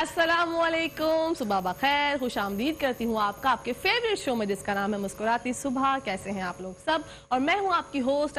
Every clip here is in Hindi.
अस्सलामुअलैकुम, सुबह बखैर, खुश आमदीद करती हूँ आपका आपके फेवरेट शो में जिसका नाम है मुस्कुराती सुबह। कैसे हैं आप लोग सब? और मैं हूँ आपकी होस्ट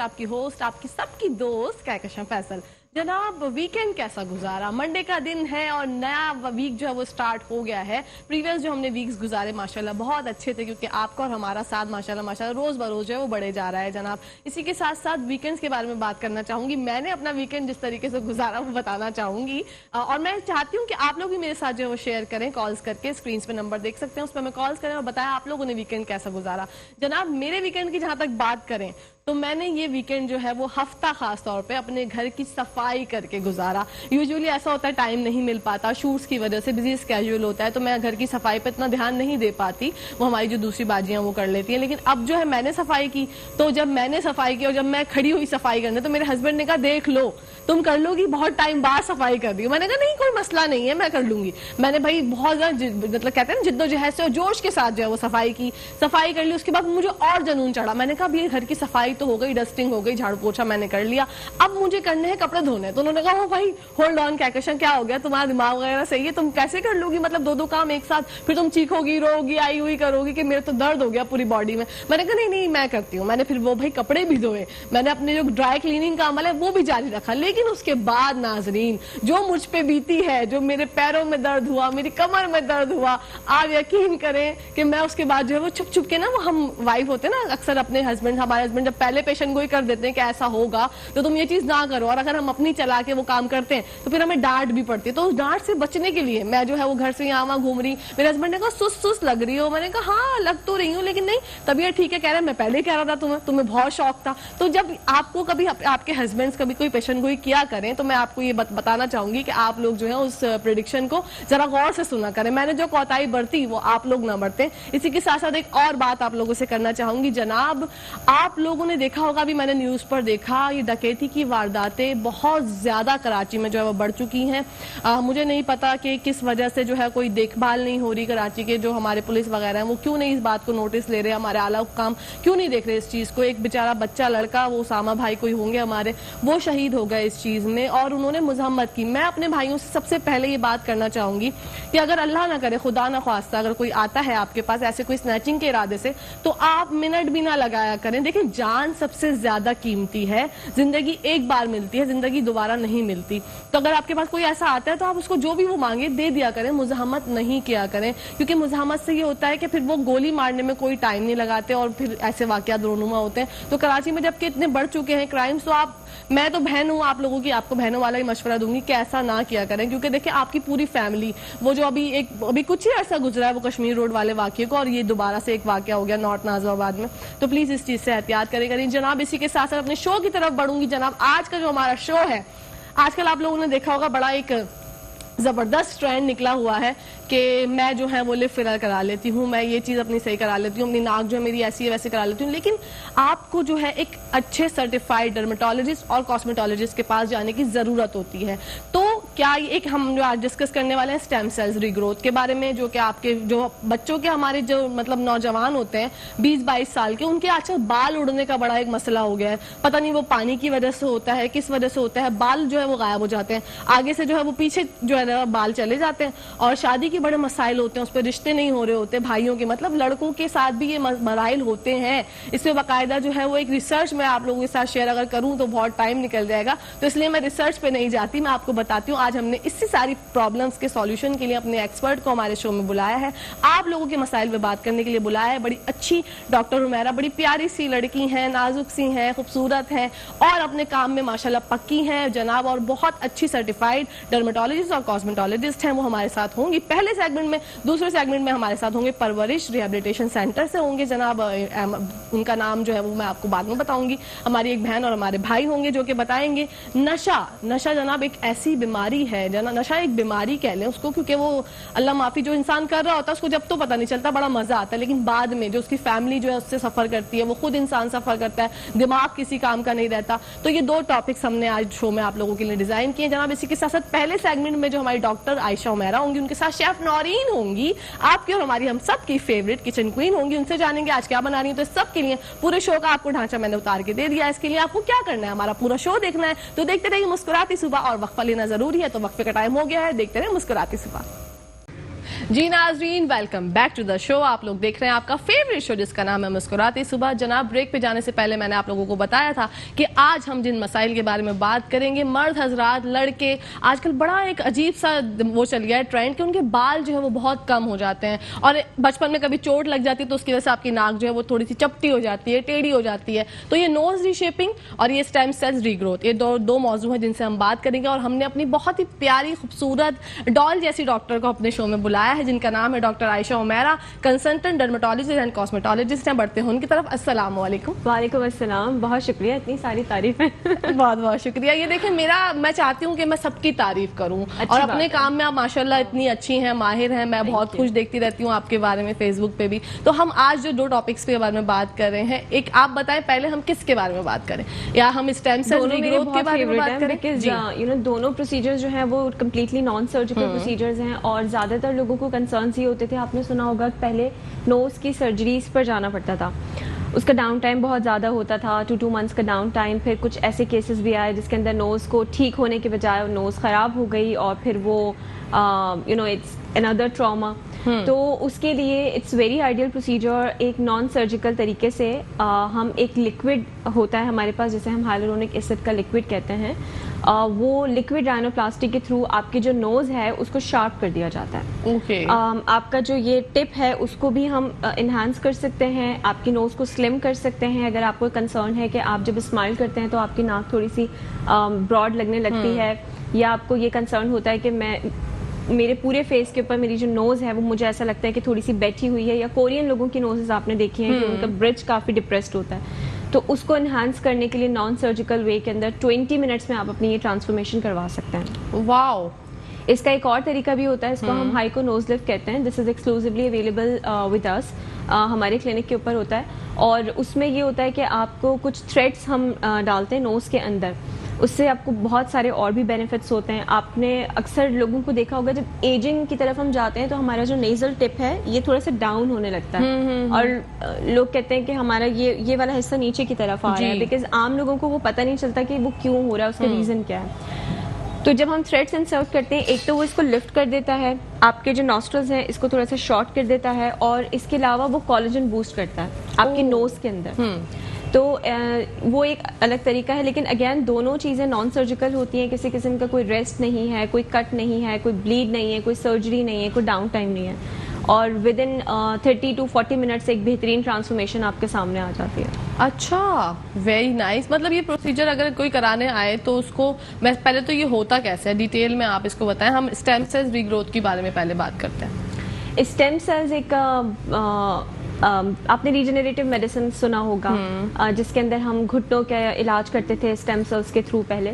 आपकी सबकी दोस्त कहकशां फैसल। जनाब, वीकेंड कैसा गुजारा? मंडे का दिन है और नया वीक जो है वो स्टार्ट हो गया है। प्रीवियस जो हमने वीक्स गुजारे माशाल्लाह बहुत अच्छे थे, क्योंकि आपका और हमारा साथ माशाल्लाह रोज बरोज जो है वो बढ़े जा रहा है जनाब। इसी के साथ साथ वीकेंड्स के बारे में बात करना चाहूंगी। मैंने अपना वीकेंड जिस तरीके से गुजारा वो बताना चाहूंगी, और मैं चाहती हूँ कि आप लोग भी मेरे साथ जो है वो शेयर करें कॉल्स करके। स्क्रीन पे नंबर देख सकते हैं, उस पर हमें कॉल्स करें और बताएं आप लोगों ने वीकेंड कैसा गुजारा। जनाब, मेरे वीकेंड की जहां तक बात करें तो मैंने ये वीकेंड जो है वो हफ्ता खास तौर पे अपने घर की सफाई करके गुजारा। यूजुअली ऐसा होता है टाइम नहीं मिल पाता, शूट्स की वजह से बिजी स्केड्यूल होता है, तो मैं घर की सफाई पे इतना ध्यान नहीं दे पाती। वो हमारी जो दूसरी बाजियां वो कर लेती हैं। लेकिन अब जो है मैंने सफाई की, तो जब मैंने सफाई की और जब मैं खड़ी हुई सफाई करने, तो मेरे हस्बैंड ने कहा देख लो तुम कर लोगी, बहुत टाइम बाद सफाई कर रही हो। मैंने कहा नहीं कोई मसला नहीं है, मैं कर लूंगी। मैंने भाई बहुत ज्यादा मतलब कहते हैं ना जिद्दोजहद से और जोश के साथ जो है वो सफाई की, सफाई कर ली। उसके बाद मुझे और जनून चढ़ा। मैंने कहा ये घर की सफाई तो हो गई, डस्टिंग हो गई, झाड़ू पोछा मैंने कर लिया, अब मुझे करने हैं कपड़े धोने। तो उन्होंने कहा भाई होल्ड ऑन कहकशां, क्या हो गया, तुम्हारा दिमाग वगैरह सही है, तुम कैसे कर लोगी, मतलब दो काम एक साथ, फिर तुम चीखोगी रोगी आई हुई करोगी कि मेरे तो दर्द हो गया पूरी बॉडी में। मैंने कहा नहीं मैं करती हूँ। मैंने फिर वो भाई कपड़े भी धोए, मैंने अपने जो ड्राई क्लीनिंग का अमल है वो भी जारी रखा। लेकिन उसके बाद नाजरीन जो मुझ पे बीती है, जो मेरे पैरों में दर्द हुआ, मेरी कमर में दर्द हुआ, आप यकीन करें कि मैं उसके बाद जो है वो छुप छुप के ना, वो हम वाइफ होते हैं ना अक्सर अपने हमारे हस्बैंड जब पहले पेशेंट गोई कर देते हैं कि ऐसा होगा तो तुम ये चीज ना करो, और अगर हम अपनी चला के वो काम करते हैं तो फिर हमें डांट भी पड़ती है। तो उस डांट से बचने के लिए मैं जो है वो घर से यहाँ वहां घूम रही। मेरे हस्बैंड ने कहा सुस्त लग रही हो। मैंने कहा हाँ लग तो रही हूँ, लेकिन नहीं तबीयत ठीक है। कह रहे मैं पहले कह रहा था तुम्हें बहुत शौक था। तो जब आपको कभी आपके हस्बैंड कभी कोई पेशेंट गोई किया करें, तो मैं आपको ये बताना चाहूंगी कि आप लोग जो है उस प्रेडिक्शन को जरा गौर से सुना करें। मैंने जो कोताही बरती वो आप लोग ना बरतें। इसी के साथ साथ एक और बात आप लोगों से करना चाहूंगी। जनाब, आप लोगों ने देखा होगा, अभी मैंने न्यूज पर देखा, ये डकैती की वारदातें बहुत ज्यादा कराची में जो है वो बढ़ चुकी हैं। मुझे नहीं पता कि किस वजह से जो है कोई देखभाल नहीं हो रही। कराची के जो हमारे पुलिस वगैरह हैं वो क्यों नहीं इस बात को नोटिस ले रहे, हमारे आला हुक्काम क्यों नहीं देख रहे इस चीज को। एक बेचारा बच्चा लड़का, वो उसामा भाई कोई होंगे हमारे, वो शहीद हो गए इस चीज में और उन्होंने मुजम्मत की। मैं अपने भाइयों से सबसे पहले ये बात करना चाहूंगी कि अगर अल्लाह ना करे, खुदा ना ख्वास्ता, अगर कोई आता है आपके पास ऐसे कोई स्नैचिंग के इरादे से, तो आप मिनट भी ना लगाया करें। देखिए जान सबसे ज्यादा कीमती है, जिंदगी एक बार मिलती है, जिंदगी दोबारा नहीं मिलती। तो अगर आपके पास कोई ऐसा आता है तो आप उसको जो भी वो मांगे दे दिया करें, मुज़ाहमत नहीं किया करें, क्योंकि मुज़ाहमत से ये होता है कि फिर वो गोली मारने में कोई टाइम नहीं लगाते और फिर ऐसे वाकयात रोनुमा होते हैं। तो कराची में जबकि इतने बढ़ चुके हैं क्राइम्स, तो मैं तो बहन हूँ आप लोगों की, आपको बहनों वाला ही मशवरा दूंगी कि ऐसा ना किया करें। क्योंकि देखिए आपकी पूरी फैमिली, वो जो अभी कुछ ही अर्सा गुजरा है वो कश्मीर रोड वाले वाकये को, और ये दोबारा से एक वाकया हो गया नॉर्थ नाजिबाबाद में, तो प्लीज इस चीज से एहतियात करें। जनाब, इसी के साथ साथ अपने शो की तरफ बढ़ूंगी। जनाब, आज का जो हमारा शो है, आजकल आप लोगों ने देखा होगा बड़ा एक जबरदस्त ट्रेंड निकला हुआ है कि मैं जो है वो लिप फिलर करा लेती हूँ, मैं ये चीज अपनी सही करा लेती हूँ, अपनी नाक जो है मेरी ऐसी है वैसे करा लेती हूँ। लेकिन आपको जो है एक अच्छे सर्टिफाइड डर्मेटोलॉजिस्ट और कॉस्मेटोलॉजिस्ट के पास जाने की जरूरत होती है। तो क्या एक हम जो आज डिस्कस करने वाले हैं स्टेम सेल्स रीग्रोथ के बारे में, जो कि आपके जो बच्चों के हमारे जो मतलब नौजवान होते हैं 20-22 साल के, उनके आजकल बाल उड़ने का बड़ा एक मसला हो गया है। पता नहीं वो पानी की वजह से होता है, किस वजह से होता है, बाल जो है वो गायब हो जाते हैं, आगे से जो है वो पीछे जो है बाल चले जाते हैं, और शादी के बड़े मसाइल होते हैं, उस पर रिश्ते नहीं हो रहे होते भाइयों के, मतलब लड़कों के साथ भी ये मराइल होते हैं। इसमें बाकायदा जो है वो एक रिसर्च मैं आप लोगों के साथ शेयर अगर करूं तो बहुत टाइम निकल जाएगा, तो इसलिए मैं रिसर्च पे नहीं जाती, मैं आपको बताती हूँ। आज हमने इसी सारी प्रॉब्लम्स के सॉल्यूशन के लिए अपने एक्सपर्ट को हमारे शो में बुलाया है, आप लोगों के मसाइल पे बात करने के लिए बुलाया है। बड़ी अच्छी डॉक्टर हुमैरा, बड़ी प्यारी सी लड़की हैं, नाजुक सी हैं, खूबसूरत हैं और अपने काम में माशाल्लाह पक्की हैं जनाब, और बहुत अच्छी सर्टिफाइड डर्मेटोलॉजिस्ट और कॉस्मेटोलॉजिस्ट हैं, वो हमारे साथ होंगी पहले सेगमेंट में। दूसरे सेगमेंट में हमारे साथ होंगे परवरिश रिहेबिलिटेशन सेंटर से होंगे जनाब, उनका नाम जो है वो मैं आपको बाद में बताऊंगी। हमारी एक बहन और हमारे भाई होंगे जो कि बताएंगे नशा जनाब एक ऐसी बीमारी है, नशा एक बीमारी कह लें उसको, क्योंकि वो अल्लाह माफी जो इंसान कर रहा होता है उसको जब तो पता नहीं चलता, बड़ा मजा आता है, लेकिन बाद में जो उसकी फैमिली जो है उससे सफर करती है, वो खुद इंसान सफर करता है, दिमाग किसी काम का नहीं रहता। तो ये दो टॉपिक्स हमने आज शो में आप लोगों के लिए डिजाइन किए जनाब। इसी के साथ साथ पहले सेगमेंट में जो हमारी डॉक्टर आयशा हुमैरा होंगी, उनके साथ शेफ नौरीन होंगी, आपकी और हमारी हम सब की फेवरेट किचन क्वीन होंगी, उनसे जानेंगे आज क्या बना रही है। तो सब के लिए पूरे शो का आपको ढांचा मैंने उतार के दे दिया, इसके लिए आपको क्या करना है, हमारा पूरा शो देखना है। तो देखते रहिए मुस्कुराती सुबह, और वक्फा लेना जरूरी है, तो वक्फे का टाइम हो गया है, देखते रहिए मुस्कुराती सुबह। जी नाजरीन, welcome back to the show. आप लोग देख रहे हैं आपका फेवरेट शो जिसका नाम है मुस्कुराती सुबह। जनाब, ब्रेक पे जाने से पहले मैंने आप लोगों को बताया था कि आज हम जिन मसाइल के बारे में बात करेंगे, मर्द हजरात, लड़के, आजकल बड़ा एक अजीब सा वो चल गया है ट्रेंड कि उनके बाल जो है वो बहुत कम हो जाते हैं और बचपन में कभी चोट लग जाती है तो उसकी वजह से आपकी नाक जो है वो थोड़ी सी चपटी हो जाती है, टेढ़ी हो जाती है। तो ये नोज रीशेपिंग और ये स्टेम सेल्स रीग्रोथ, ये दो मौजू हैं जिनसे हम बात करेंगे। और हमने अपनी बहुत ही प्यारी खूबसूरत डॉल जैसी डॉक्टर को अपने शो में बुलाया है जिनका नाम है doctor Ayesha Umera, consultant dermatologist and cosmetologist हैं। बढ़ते हैं उनकी तरफ। अस्सलाम वालेकुम। वालेकुम अस्सलाम, बहुत शुक्रिया, इतनी सारी तारीफें। बहुत बहुत शुक्रिया। ये देखिए, मैं चाहती हूँ कि मैं सबकी तारीफ करूँ और अपने काम में आप माशाल्लाह इतनी अच्छी हैं, माहिर हैं। मैं बहुत खुश देखती रहती हूँ आपके बारे में फेसबुक पे भी। तो हम आज जो दो टॉपिक्स के बारे में बात कर रहे हैं, एक आप बताएं पहले हम किसके बारे में बात करें, या हम स्टेम सेल रीग्रोथ के बारे में बात करें? यू नो दोनों प्रोसीजर्स जो हैं वो कम्प्लीटली नॉन सर्जिकल प्रोसीजर्स हैं और ज्यादातर लोगों को कंसर्न्स ये होते थे। आपने सुना होगा कि पहले नोज की सर्जरीज पर जाना पड़ता था, उसका डाउन टाइम बहुत ज़्यादा होता था, 2 मंथ्स का डाउन टाइम। फिर कुछ ऐसे केसेस भी आए जिसके अंदर नोज़ को ठीक होने के बजाय नोज़ ख़राब हो गई और फिर वो you know it's another trauma. तो उसके लिए इट्स वेरी आइडियल प्रोसीजर एक नॉन सर्जिकल तरीके से हम एक लिक्विड होता है हमारे पास जिसे हम हाइलुरोनिक एसिड का लिक्विड कहते हैं, वो लिक्विड राइनोप्लास्टी के थ्रू आपकी जो नोज है उसको शार्प कर दिया जाता है। Okay. आपका जो ये टिप है उसको भी हम इन्हांस कर सकते हैं, आपकी नोज को स्लिम कर सकते हैं। अगर आपको कंसर्न है कि आप जब स्माइल करते हैं तो आपकी नाक थोड़ी सी ब्रॉड लगने लगती है, या आपको ये कंसर्न होता है कि मेरे पूरे फेस के ऊपर मेरी जो नोज है वो मुझे ऐसा लगता है कि थोड़ी सी बैठी हुई है, या कोरियन लोगों की नोजेस आपने देखी हैं कि उनका ब्रिज काफी डिप्रेस्ड होता है, तो उसको एनहांस करने के लिए नॉन सर्जिकल वे के अंदर 20 मिनट्स में आप अपनी ये ट्रांसफॉर्मेशन करवा सकते हैं। वाओ। इसका एक और तरीका भी होता है, इसको हम हाइको नोज लिफ्ट कहते हैं। This is exclusively available with us, हमारे क्लिनिक के ऊपर होता है। और उसमें ये होता है कि आपको कुछ थ्रेड्स हम डालते हैं नोज के अंदर, उससे आपको बहुत सारे और भी बेनिफिट्स होते हैं। आपने अक्सर लोगों को देखा होगा जब एजिंग की तरफ हम जाते हैं तो हमारा जो नेजल टिप है ये थोड़ा सा डाउन होने लगता है और लोग कहते हैं कि हमारा ये वाला हिस्सा नीचे की तरफ आ रहा है, बिकॉज आम लोगों को वो पता नहीं चलता कि वो क्यों हो रहा है, उसका रीजन क्या है। तो जब हम थ्रेड्स इंसर्ट करते हैं, एक तो वो इसको लिफ्ट कर देता है, आपके जो नॉस्ट्रल्स हैं इसको थोड़ा सा शॉर्ट कर देता है, और इसके अलावा वो कोलेजन बूस्ट करता है आपकी नोज के अंदर। तो वो एक अलग तरीका है, लेकिन अगेन दोनों चीज़ें नॉन सर्जिकल होती हैं। किसी किस्म का कोई रेस्ट नहीं है, कोई कट नहीं है, कोई ब्लीड नहीं है, कोई सर्जरी नहीं है, कोई डाउन टाइम नहीं है, और विद इन 30 to 40 मिनट्स एक बेहतरीन ट्रांसफॉर्मेशन आपके सामने आ जाती है। अच्छा, वेरी नाइस। मतलब ये प्रोसीजर अगर कोई कराने आए तो उसको मैं पहले तो ये होता कैसे है, डिटेल में आप इसको बताएं। हम स्टेम सेल्स रीग्रोथ के बारे में पहले बात करते हैं। स्टेम सेल्स एक आपने रीजनरेटिव मेडिसिन सुना होगा, जिसके अंदर हम घुटनों का इलाज करते थे स्टेम सेल्स के थ्रू पहले।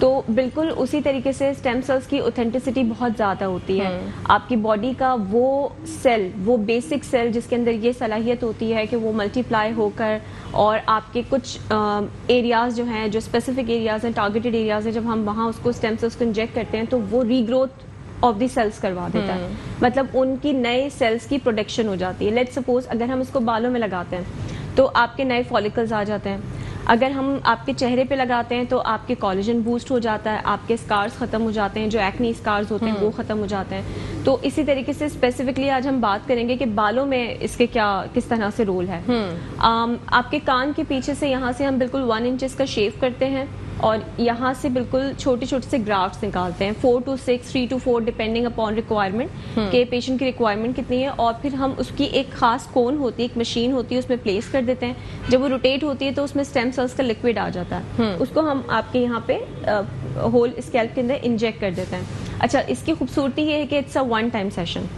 तो बिल्कुल उसी तरीके से स्टेम सेल्स की ऑथेंटिसिटी बहुत ज़्यादा होती है। आपकी बॉडी का वो सेल, वो बेसिक सेल जिसके अंदर ये सलाहियत होती है कि वो मल्टीप्लाई होकर और आपके कुछ एरियाज जो हैं, जो स्पेसिफिक एरियाज हैं, टारगेटेड एरियाज हैं, जब हम वहाँ उसको स्टेम सेल्स को इंजेक्ट करते हैं तो वो रीग्रोथ ऑफ दी सेल्स करवा देता है। मतलब उनकी नए सेल्स की प्रोडक्शन हो जाती है। लेट्स सपोज अगर हम इसको बालों में लगाते हैं तो आपके नए फॉलिकल्स आ जाते हैं। अगर हम आपके चेहरे पे लगाते हैं तो आपके कोलेजन बूस्ट हो जाता है, आपके स्कार्स खत्म हो जाते हैं, जो एक्नी स्कार्स होते हैं वो खत्म हो जाते हैं। तो इसी तरीके से स्पेसिफिकली आज हम बात करेंगे कि बालों में इसके किस तरह से रोल है। आपके कान के पीछे से यहाँ से हम बिल्कुल 1 इंच का शेव करते हैं और यहाँ से बिल्कुल छोटे छोटे से ग्राफ्ट्स निकालते हैं, 4 to 6, 3 to 4 depending upon requirement के पेशेंट की रिक्वायरमेंट कितनी है। और फिर हम उसकी एक खास कोन होती है, एक मशीन होती है, उसमें प्लेस कर देते हैं। जब वो रोटेट होती है तो उसमें स्टेम सेल्स का लिक्विड आ जाता है, उसको हम आपके यहाँ पे होल स्कैल्प के अंदर इंजेक्ट कर देते हैं। अच्छा, इसकी खूबसूरती ये है कि इट्स अ 1 टाइम सेशन।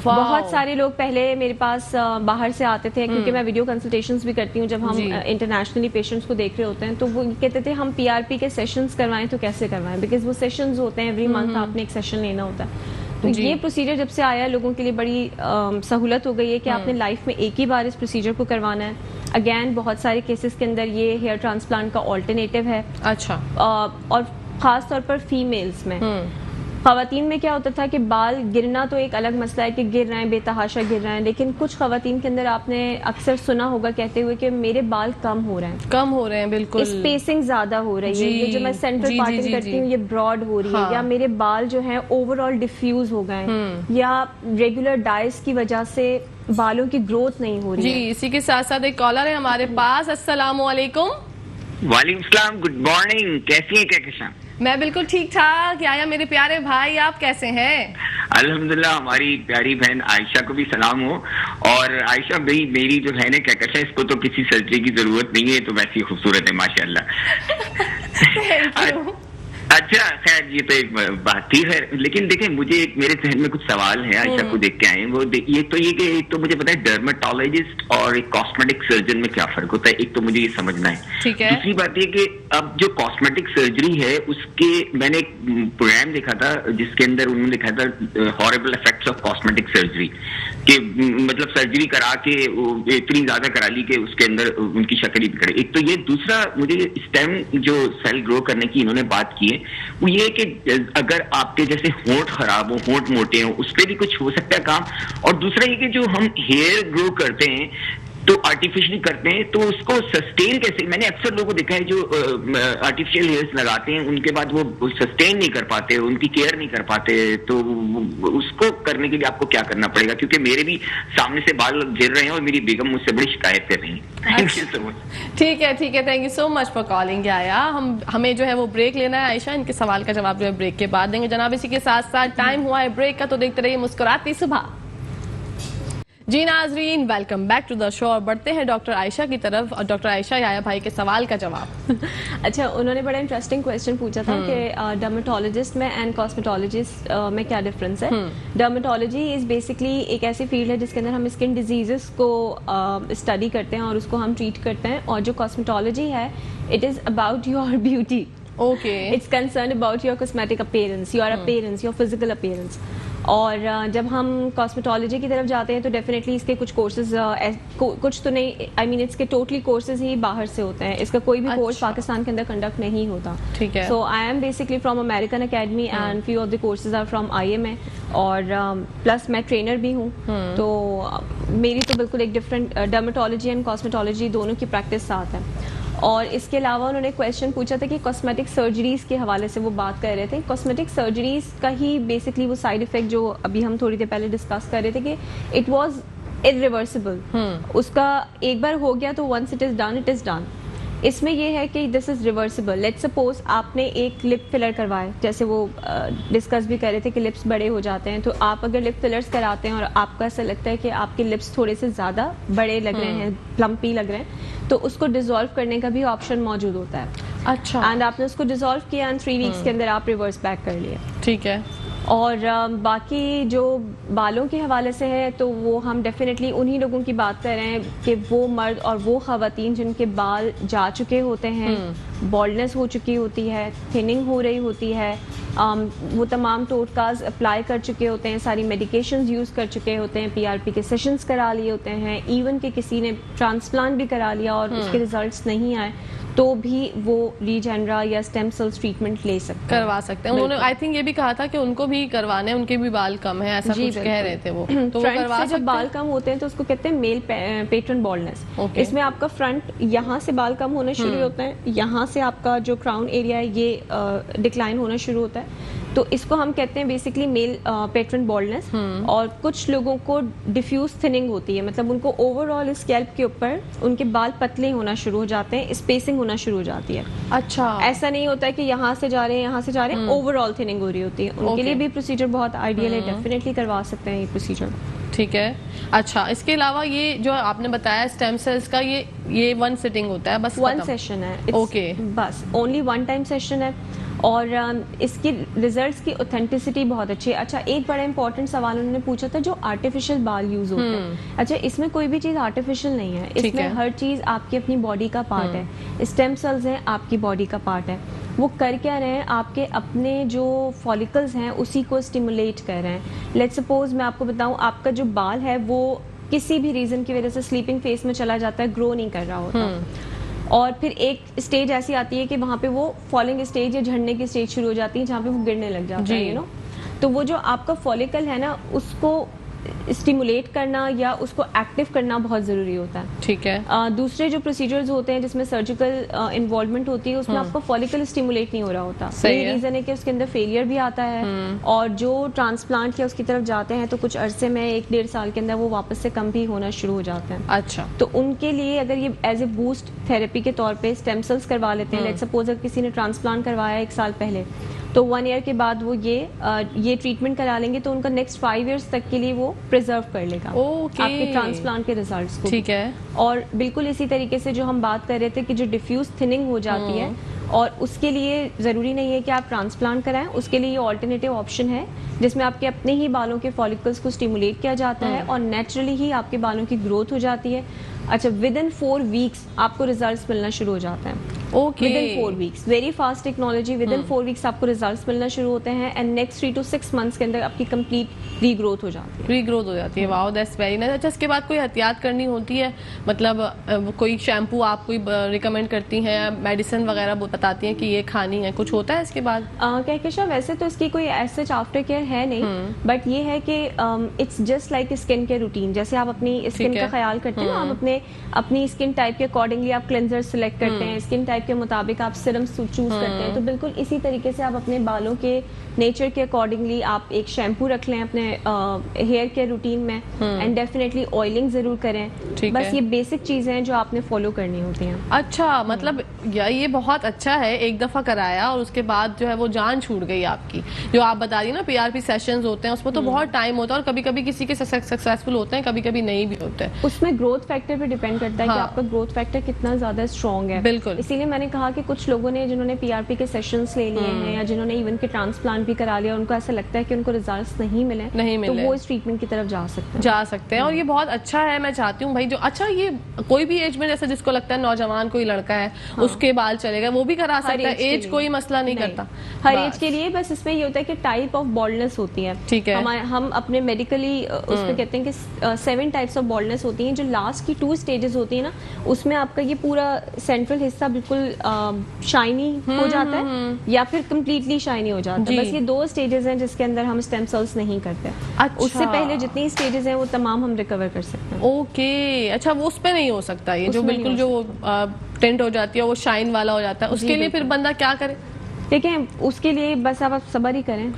बहुत सारे लोग पहले मेरे पास बाहर से आते थे, क्योंकि मैं वीडियो कंसल्टेशंस भी करती हूँ जब हम इंटरनेशनली पेशेंट्स को देख रहे होते हैं, तो वो कहते थे हम पीआरपी के सेशंस करवाएं तो कैसे करवाएं, बिकॉज वो सेशंस होते हैं, एवरी मंथ आपने एक सेशन लेना होता है। तो ये प्रोसीजर जब से आया लोगों के लिए बड़ी सहूलत हो गई है कि आपने लाइफ में एक ही बार इस प्रोसीजर को करवाना है। अगेन बहुत सारे केसेस के अंदर ये हेयर ट्रांसप्लांट का ऑल्टरनेटिव है। अच्छा। और खास तौर पर फीमेल्स में खवातीन में क्या होता था कि बाल गिरना तो एक अलग मसला है कि गिर रहे हैं, बेतहाशा गिर रहे हैं, लेकिन कुछ खवातीन के अंदर आपने अक्सर सुना होगा कहते हुए कि मेरे बाल कम हो रहे हैं, कम हो रहे हैं, बिल्कुल स्पेसिंग ज्यादा हो रही है, जी, ये जो मैं सेंट्रल जी, पार्टिंग जी, करती जी। हूँ ये ब्रॉड हो रही हाँ। है, या मेरे बाल जो हैं ओवरऑल डिफ्यूज हो गए हैं, या रेगुलर डाइट्स की वजह से बालों की ग्रोथ नहीं हो रही जी। है। इसी के साथ साथ एक कॉलर है हमारे पास। अस्सलाम वालेकुम। वालेकुम सलाम, गुड मॉर्निंग। कैसी हैं कहकशां? मैं बिल्कुल ठीक ठाक। या मेरे प्यारे भाई, आप कैसे हैं? अल्हम्दुलिल्लाह। हमारी प्यारी बहन आयशा को भी सलाम हो। और आयशा भाई, मेरी जो है ना कहकशां, इसको तो किसी सर्जरी की जरूरत नहीं है, तो वैसी खूबसूरत है माशाल्लाह। Thank you. अच्छा खैर, ये तो एक बात थी। खैर लेकिन देखें, मुझे मेरे जहन में कुछ सवाल है आयशा को देख के आए हैं। वो ये कि एक तो मुझे पता है डर्मेटोलॉजिस्ट और एक कॉस्मेटिक सर्जन में क्या फर्क होता है, एक तो मुझे ये समझना है। ठीक है। दूसरी बात ये कि अब जो कॉस्मेटिक सर्जरी है उसके मैंने एक प्रोग्राम देखा था जिसके अंदर उन्होंने लिखा था horrible effects of cosmetic surgery, कि मतलब सर्जरी करा के इतनी ज्यादा करा ली कि उसके अंदर उनकी शक्ल ही बिगड़े। एक तो ये, दूसरा मुझे स्टेम जो सेल ग्रो करने की इन्होंने बात की है वो ये कि अगर आपके जैसे होंठ खराब हो, होंठ मोटे हो, उस पर भी कुछ हो सकता है काम। और दूसरा ये कि जो हम हेयर ग्रो करते हैं तो आर्टिफिशियली करते हैं, तो उसको सस्टेन कैसे, मैंने अक्सर लोगों को देखा है जो आर्टिफिशियल हेयर्स लगाते हैं उनके बाद वो सस्टेन नहीं कर पाते, उनकी केयर नहीं कर पाते, तो उसको करने के लिए आपको क्या करना पड़ेगा? क्योंकि मेरे भी सामने से बाल गिर रहे हैं और मेरी बेगम मुझसे बड़ी शिकायत कर रही है। Thank you so much. ठीक है, ठीक है। Thank you so much for calling. आया हमें जो है वो ब्रेक लेना है आयशा, इनके सवाल का जवाब जो है ब्रेक के बाद देंगे जनाब। इसी के साथ साथ टाइम हुआ है ब्रेक का, तो देखते रहिए मुस्कुराती सुबह। जी नाजरीन, welcome back to the show. और बढ़ते हैं डॉक्टर आयशा की तरफ, और डॉक्टर आयशा याया भाई के सवाल का जवाब। अच्छा, उन्होंने बड़ा इंटरेस्टिंग क्वेश्चन पूछा था कि डर्मेटोलॉजिस्ट में एंड कॉस्मेटोलॉजिस्ट में क्या डिफरेंस है। डर्मेटोलॉजी इज बेसिकली एक ऐसी फील्ड है जिसके अंदर हम स्किन डिजीजेस को स्टडी करते हैं और उसको हम ट्रीट करते हैं, और जो कॉस्मेटोलॉजी है it is about your beauty. Okay. It's concern about your cosmetic appearance, your physical appearance. और जब हम कॉस्मेटोलॉजी की तरफ जाते हैं तो डेफिनेटली इसके कुछ कोर्सेज कुछ तो नहीं, आई मीन इसके टोटली कोर्सेज ही बाहर से होते हैं, इसका कोई भी कोर्स पाकिस्तान के अंदर कंडक्ट नहीं होता। ठीक है। So I am basically from American academy and few of the courses are from IMA, और प्लस मैं ट्रेनर भी हूँ। तो मेरी तो बिल्कुल एक डिफरेंट, डर्मेटोलॉजी एंड कॉस्मेटोलॉजी दोनों की प्रैक्टिस साथ है। और इसके अलावा उन्होंने क्वेश्चन पूछा था कि कॉस्मेटिक सर्जरीज के हवाले से वो बात कर रहे थे। कॉस्मेटिक सर्जरीज का ही बेसिकली वो साइड इफेक्ट जो अभी हम थोड़ी देर पहले डिस्कस कर रहे थे कि इट वाज इरिवर्सिबल, उसका एक बार हो गया तो once it is done it is done. इसमें ये है कि this is reversible. Let's suppose आपने एक लिप फिलर करवाए, जैसे वो डिस्कस भी कर रहे थे कि लिप्स बड़े हो जाते हैं, तो आप अगर लिप फिलर्स कराते हैं और आपको ऐसा लगता है कि आपके लिप्स थोड़े से ज्यादा बड़े लग रहे हैं, प्लम्पी लग रहे हैं, तो उसको डिसॉल्व करने का भी ऑप्शन मौजूद होता है। अच्छा। एंड आपने उसको डिसॉल्व किया एंड 3 वीक्स के अंदर आप रिवर्स बैक कर लिए। ठीक है। और बाकी जो बालों के हवाले से है तो वो हम डेफिनेटली उन्हीं लोगों की बात कर रहे हैं कि वो मर्द और वो खवातीन जिनके बाल जा चुके होते हैं, बॉल्डनेस हो चुकी होती है, थिनिंग हो रही होती है, वो तमाम टोटकाज अप्लाई कर चुके होते हैं, सारी मेडिकेशंस यूज़ कर चुके होते हैं, PRP के सेशंस करा लिए होते हैं, इवन कि किसी ने ट्रांसप्लांट भी करा लिया और उसके रिजल्ट्स नहीं आए, तो भी वो रीजेनरा या स्टेम सेल्स ट्रीटमेंट ले सकते हैं, करवा सकते हैं। उन्होंने आई थिंक ये भी कहा था कि उनको भी करवाने, उनके भी बाल कम है, ऐसा कुछ कह रहे थे वो। तो वो करवा सकते जब बाल कम होते हैं तो उसको कहते हैं मेल पेट्रन बॉल्डनेस। इसमें आपका फ्रंट यहाँ से बाल कम होना शुरू होता है, यहाँ से आपका जो क्राउन एरिया है ये डिक्लाइन होना शुरू होता है, तो इसको हम कहते हैं बेसिकली मेल पेट्रन बॉल्डनेस। और कुछ लोगों को डिफ्यूज थिनिंग होती है, मतलब उनको ओवरऑल स्कैल्प के ऊपर उनके बाल पतले होना शुरू हो जाते हैं, स्पेसिंग होना शुरू हो जाती है। अच्छा। ऐसा नहीं होता है कि यहाँ से जा रहे हैं यहाँ से जा रहे हैं, ओवरऑल थिनिंग हो रही होती है। उनके लिए भी प्रोसीजर बहुत आइडियल है, डेफिनेटली करवा सकते हैं ये प्रोसीजर। ठीक है। अच्छा, इसके अलावा ये जो आपने बताया स्टेम सेल्स का, ये 1 सिटिंग होता है, बस 1 सेशन है। ओके। बस ओनली 1 टाइम सेशन है, और इसकी रिजल्ट्स की ऑथेंटिसिटी बहुत अच्छी है। अच्छा, एक बड़ा इंपॉर्टेंट सवाल उन्होंने पूछा था जो आर्टिफिशियल बाल यूज होते हैं। अच्छा, इसमें कोई भी चीज आर्टिफिशियल नहीं है, इसमें हर चीज आपकी अपनी बॉडी का पार्ट है। स्टेम सेल्स हैं आपकी बॉडी का पार्ट है, वो कर क्या रहे हैं, आपके अपने जो फॉलिकल्स हैं उसी को स्टिमुलेट कर रहे हैं। लेट्स सपोज मैं आपको बताऊं, आपका जो बाल है वो किसी भी रीजन की वजह से स्लीपिंग फेस में चला जाता है, ग्रो नहीं कर रहा होता, और फिर एक स्टेज ऐसी आती है कि वहाँ पे वो फॉलिंग स्टेज या झड़ने की स्टेज शुरू हो जाती है जहाँ पे वो गिरने लग जाता है, यू नो। तो वो जो आपका फॉलिकल है ना, उसको स्टिमुलेट करना या उसको एक्टिव करना बहुत ज़रूरी होता है। ठीक है। दूसरे जो प्रोसीजर्स होते हैं जिसमें सर्जिकल इन्वॉल्वमेंट होती है, उसमें आपका फॉलिकल स्टिमुलेट नहीं हो रहा होता। सही यही है। रीज़न है कि उसके अंदर फेलियर भी आता है, और जो ट्रांसप्लांट या उसकी तरफ जाते हैं तो कुछ अरसे में 1-1.5 साल के अंदर वो वापस से कम भी होना शुरू हो जाते हैं। अच्छा। तो उनके लिए अगर ये एज ए बूस्ट थेरेपी के तौर पे स्टेम सेल्स करवा लेते हैं, लेट सपोज अगर किसी ने ट्रांसप्लांट करवाया 1 साल पहले, तो 1 ईयर के बाद वो ये ट्रीटमेंट करा लेंगे तो उनका नेक्स्ट 5 इयर्स तक के लिए वो प्रिजर्व कर लेगा ओके। आपके ट्रांसप्लांट के रिजल्ट्स को। ठीक है। और बिल्कुल इसी तरीके से जो हम बात कर रहे थे कि जो डिफ्यूज थिनिंग हो जाती है, और उसके लिए ज़रूरी नहीं है कि आप ट्रांसप्लांट कराएं, उसके लिए ये ऑल्टरनेटिव ऑप्शन है जिसमें आपके अपने ही बालों के फॉलिकल्स को स्टिमुलेट किया जाता है और नेचुरली ही आपके बालों की ग्रोथ हो जाती है। अच्छा, विद इन 4 वीक्स आपको रिजल्ट्स मिलना शुरू हो जाता है। Okay. With in 4 weeks, very fast technology, with in 4 weeks आपको रिजल्ट्स मिलना शुरू होते हैं, एंड नेक्स्ट 3 to 6 मंथ्स के अंदर आपकी कंप्लीट रीग्रोथ हो जाती है। रीग्रोथ हो जाती है। Wow, that's very nice. अच्छा, इसके बाद कोई एहतियात करनी होती है, मतलब कोई शैम्पू आप कोई रिकमेंड करती हैं, मेडिसिन वगैरह बताती हैं कि ये खानी है, कुछ होता है इसके बाद? कहकशा वैसे तो इसकी कोई ऐसे आफ्टर केयर है नहीं, बट ये है कि it's just like skin care routine. जैसे आप अपनी स्किन का ख्याल करते हैं, आप अपनी स्किन टाइप के अकॉर्डिंगली आप क्लेंजर सेलेक्ट करते हैं, स्किन टाइप के मुताबिक आप सिरम चूज करते हैं, तो बिल्कुल इसी तरीके से आप अपने बालों के नेचर के अकॉर्डिंगली आप एक शैम्पू रख लें अपने हेयर केयर रूटीन में, एंड डेफिनेटली ऑयलिंग जरूर करें। बस ये बेसिक चीजें हैं जो आपने फॉलो करनी होती हैं। अच्छा, मतलब ये बहुत अच्छा है, एक दफा कराया और उसके बाद जो है वो जान छूट गई आपकी। जो आप बता रही ना PRP सेशंस होते हैं, उसमें तो बहुत टाइम होता है और कभी कभी किसी के सक्सेसफुल होते हैं, कभी कभी नहीं भी होते हैं। उसमें ग्रोथ फैक्टर पे डिपेंड करता है कि आपका ग्रोथ फैक्टर कितना ज्यादा स्ट्रॉन्ग है। बिल्कुल। इसीलिए मैंने कहा कि कुछ लोगों ने जिन्होंने PRP के सेशंस ले लिए हैं या जिन्होंने इवन के ट्रांसप्लांट भी करा लिया, उनको ऐसा लगता है कि उनको रिजल्ट्स नहीं मिले, तो वो इस ट्रीटमेंट की तरफ जा सकते हैं। और ये बहुत अच्छा है। मैं चाहती हूँ भाई जो अच्छा, ये कोई भी एज में, जैसे जिसको लगता है नौजवान कोई लड़का है उसके बाल चलेगा, वो भी करा सकता है, एज कोई मसला नहीं करता हर एज के लिए। बस इसमें ये होता है कि टाइप ऑफ बॉल्डनेस होती है। ठीक है। हम अपने मेडिकली उसमें कहते हैं कि 7 टाइप्स ऑफ बॉल्डनेस होती हैं। जो लास्ट की 2 स्टेजेस होती है ना, उसमें आपका ये पूरा सेंट्रल हिस्सा बिल्कुल शाइनी हो जाता है या फिर कंप्लीटली शाइनी हो जाता है। बस ये 2 स्टेजेस हैं जिसके अंदर हम स्टेम सेल्स नहीं करते। अच्छा। उससे पहले जितनी स्टेजेस हैं वो तमाम हम रिकवर कर सकते हैं। ओके। अच्छा, वो उस पे नहीं हो सकता, ये जो बिल्कुल जो टेंट हो जाती है, वो शाइन वाला हो जाता है, उसके लिए फिर बंदा क्या करे? देखें, उसके लिए बस आप सब्र ही करें,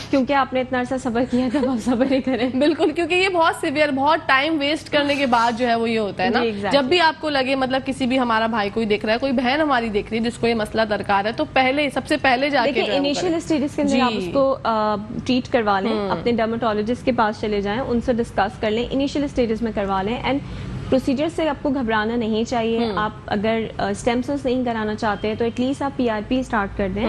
क्योंकि आपने इतना अर्सा सब्र किया था, आप सब्र ही करें। बिल्कुल, क्योंकि ये बहुत सिवियर, बहुत टाइम वेस्ट करने के बाद जो है वो ये होता है ना। exactly. जब भी आपको लगे, मतलब किसी भी हमारा भाई कोई देख रहा है, कोई बहन हमारी देख रही है जिसको ये मसला दरकार है, तो सबसे पहले जाके इनिशियल स्टेजेस के अंदर आप उसको ट्रीट करवा लें, अपने डर्मेटोलॉजिस्ट के पास चले जाएं, उनसे डिस्कस कर लें, इनिशियल स्टेजेस में करवा लें। एंड प्रोसीजर से आपको घबराना नहीं चाहिए। आप अगर स्टेम सेल्स नहीं कराना चाहते हैं तो एटलीस्ट आप PRP स्टार्ट कर दें।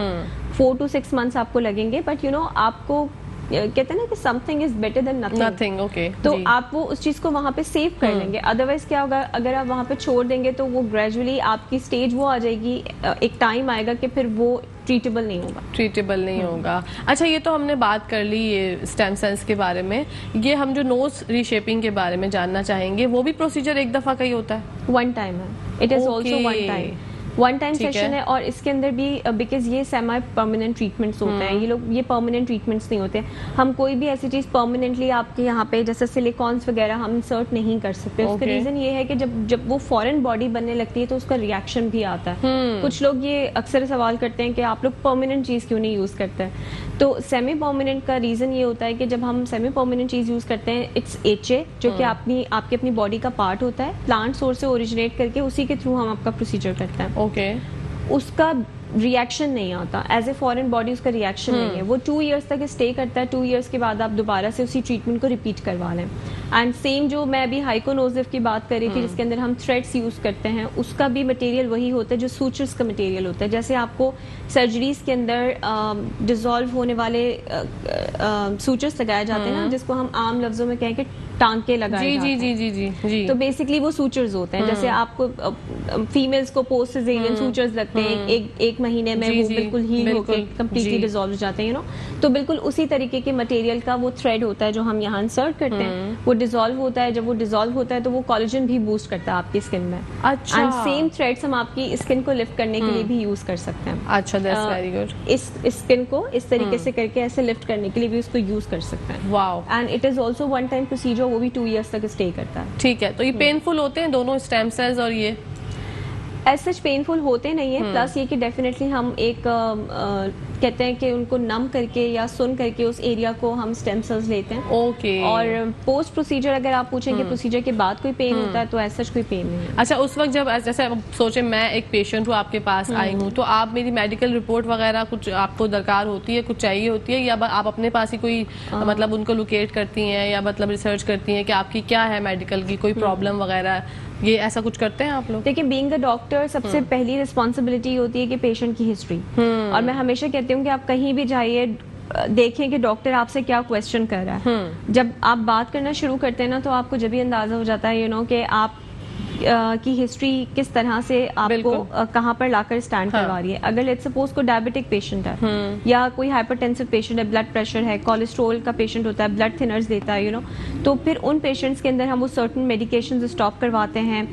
4 to 6 मंथ्स आपको लगेंगे, बट आपको कहते हैं ना कि something is better than nothing. Okay. तो आप वो उस चीज को वहां पे सेव कर लेंगे। अदरवाइज क्या होगा, अगर आप वहां पे छोड़ देंगे तो वो ग्रेजुअली आपकी स्टेज वो आ जाएगी, एक टाइम आएगा कि फिर वो ट्रीटेबल नहीं होगा। अच्छा, ये तो हमने बात कर ली ये स्टेम सेल्स के बारे में। ये हम जो नोज रीशेपिंग के बारे में जानना चाहेंगे, वो भी प्रोसीजर एक दफा का ही होता है? 1 टाइम है। It is also one time session है, और इसके अंदर भी बिकॉज ये सेमी परमानेंट ट्रीटमेंट्स होते हैं, ये परमानेंट ट्रीटमेंट्स नहीं होते। हम कोई भी ऐसी चीज परमानेंटली आपके यहाँ पे जैसे सिलिकॉन्स वगैरह हम इंसर्ट नहीं कर सकते। उसका रीजन ये है कि जब वो फॉरेन बॉडी बनने लगती है तो उसका रिएक्शन भी आता है। कुछ लोग ये अक्सर सवाल करते हैं कि आप लोग परमानेंट चीज क्यों नहीं यूज करते हैं। तो सेमी परमानेंट का रीजन ये होता है कि जब हम सेमी परमानेंट चीज यूज करते हैं, इट्स HA, जो कि आपकी अपनी बॉडी का पार्ट होता है, प्लांट सोर्स से ओरिजिनेट करके उसी के थ्रू हम आपका प्रोसीजर करते हैं। ओके। उसका रिएक्शन नहीं आता, एज ए फॉरेन बॉडी उसका रिएक्शन नहीं है। वो 2 इयर्स तक स्टे करता है। 2 इयर्स के बाद आप दोबारा से उसी ट्रीटमेंट को रिपीट करवा लें। एंड सेम जो मैं अभी हाइकोनोजिव की बात कर रही थी, जिसके अंदर हम थ्रेड्स यूज करते हैं, उसका भी मटेरियल वही होता है जो सूचर्स का मटेरियल होता है। जैसे आपको सर्जरीज के अंदर डिजोल्व होने वाले सूचर्स लगाए जाते हैं ना, जिसको हम आम लफ्जों में कहें कि टांके लगाए जाते हैं। जी। तो बेसिकली वो सूचर्स होते हैं। जैसे आपको फीमेल्स को पोस्ट सिजेरियन सूचर्स लगते हैं, एक 1 महीने में जी, वो जी, बिल्कुल हील होके बिल्कुल, कंप्लीटली जी। डिसॉल्व हो जाते हैं, तो बिल्कुल उसी तरीके के मटेरियल का वो थ्रेड होता है जो हम यहाँ इंसर्ट करते हैं, वो डिसॉल्व होता है। जब वो डिसॉल्व होता है तो वो कोलेजन भी बूस्ट करता है आपकी स्किन में। अच्छा। एंड सेम थ्रेड्स हम आपकी स्किन को लिफ्ट करने के लिए भी यूज कर सकते हैं। अच्छा, दैट्स वेरी गुड। इस स्किन को इस तरीके से करके ऐसे लिफ्ट करने के लिए भी उसको यूज कर सकते हैं। Wow, and it is also one time procedure, वो भी 2 इयर्स तक स्टे करता है। ठीक है। तो ये पेनफुल होते हैं दोनों स्टेम सेल्स और ये? एज सच पेनफुल होते नहीं है, प्लस ये कि डेफिनेटली हम एक कहते हैं कि उनको नम करके या सुन करके उस एरिया को हम स्टेम सेल्स लेते हैं। ओके। और पोस्ट प्रोसीजर अगर आप पूछेंगे प्रोसीजर के बाद कोई पेन होता है तो ऐसा कोई पेन नहीं है। अच्छा, उस वक्त जब जैसे अब सोचे मैं एक पेशेंट हूँ, आपके पास आई हूँ, तो आप मेरी मेडिकल रिपोर्ट वगैरह कुछ आपको दरकार होती है, कुछ चाहिए होती है, या आप अपने पास ही कोई मतलब उनको लोकेट करती हैं या मतलब रिसर्च करती हैं कि आपकी क्या है मेडिकल की कोई प्रॉब्लम वगैरह, ये ऐसा कुछ करते हैं आप लोग? देखिए, बीइंग अ डॉक्टर सबसे पहली रिस्पॉन्सिबिलिटी होती है कि पेशेंट की हिस्ट्री। और मैं हमेशा कहती हूँ कि आप कहीं भी जाइए, देखें कि डॉक्टर आपसे क्या क्वेश्चन कर रहा है। जब आप बात करना शुरू करते हैं ना, तो आपको जब भी अंदाजा हो जाता है कि आप की हिस्ट्री किस तरह से आपको कहाँ पर लाकर स्टैंड करवा रही है। अगर लेट्स सपोज को डायबिटिक पेशेंट है या कोई हाइपरटेंसिव पेशेंट है, ब्लड प्रेशर है, कोलेस्ट्रॉल का पेशेंट होता है, ब्लड थिनर्स देता है, तो फिर उन पेशेंट्स के अंदर हम वो सर्टन मेडिकेशन स्टॉप करवाते हैं।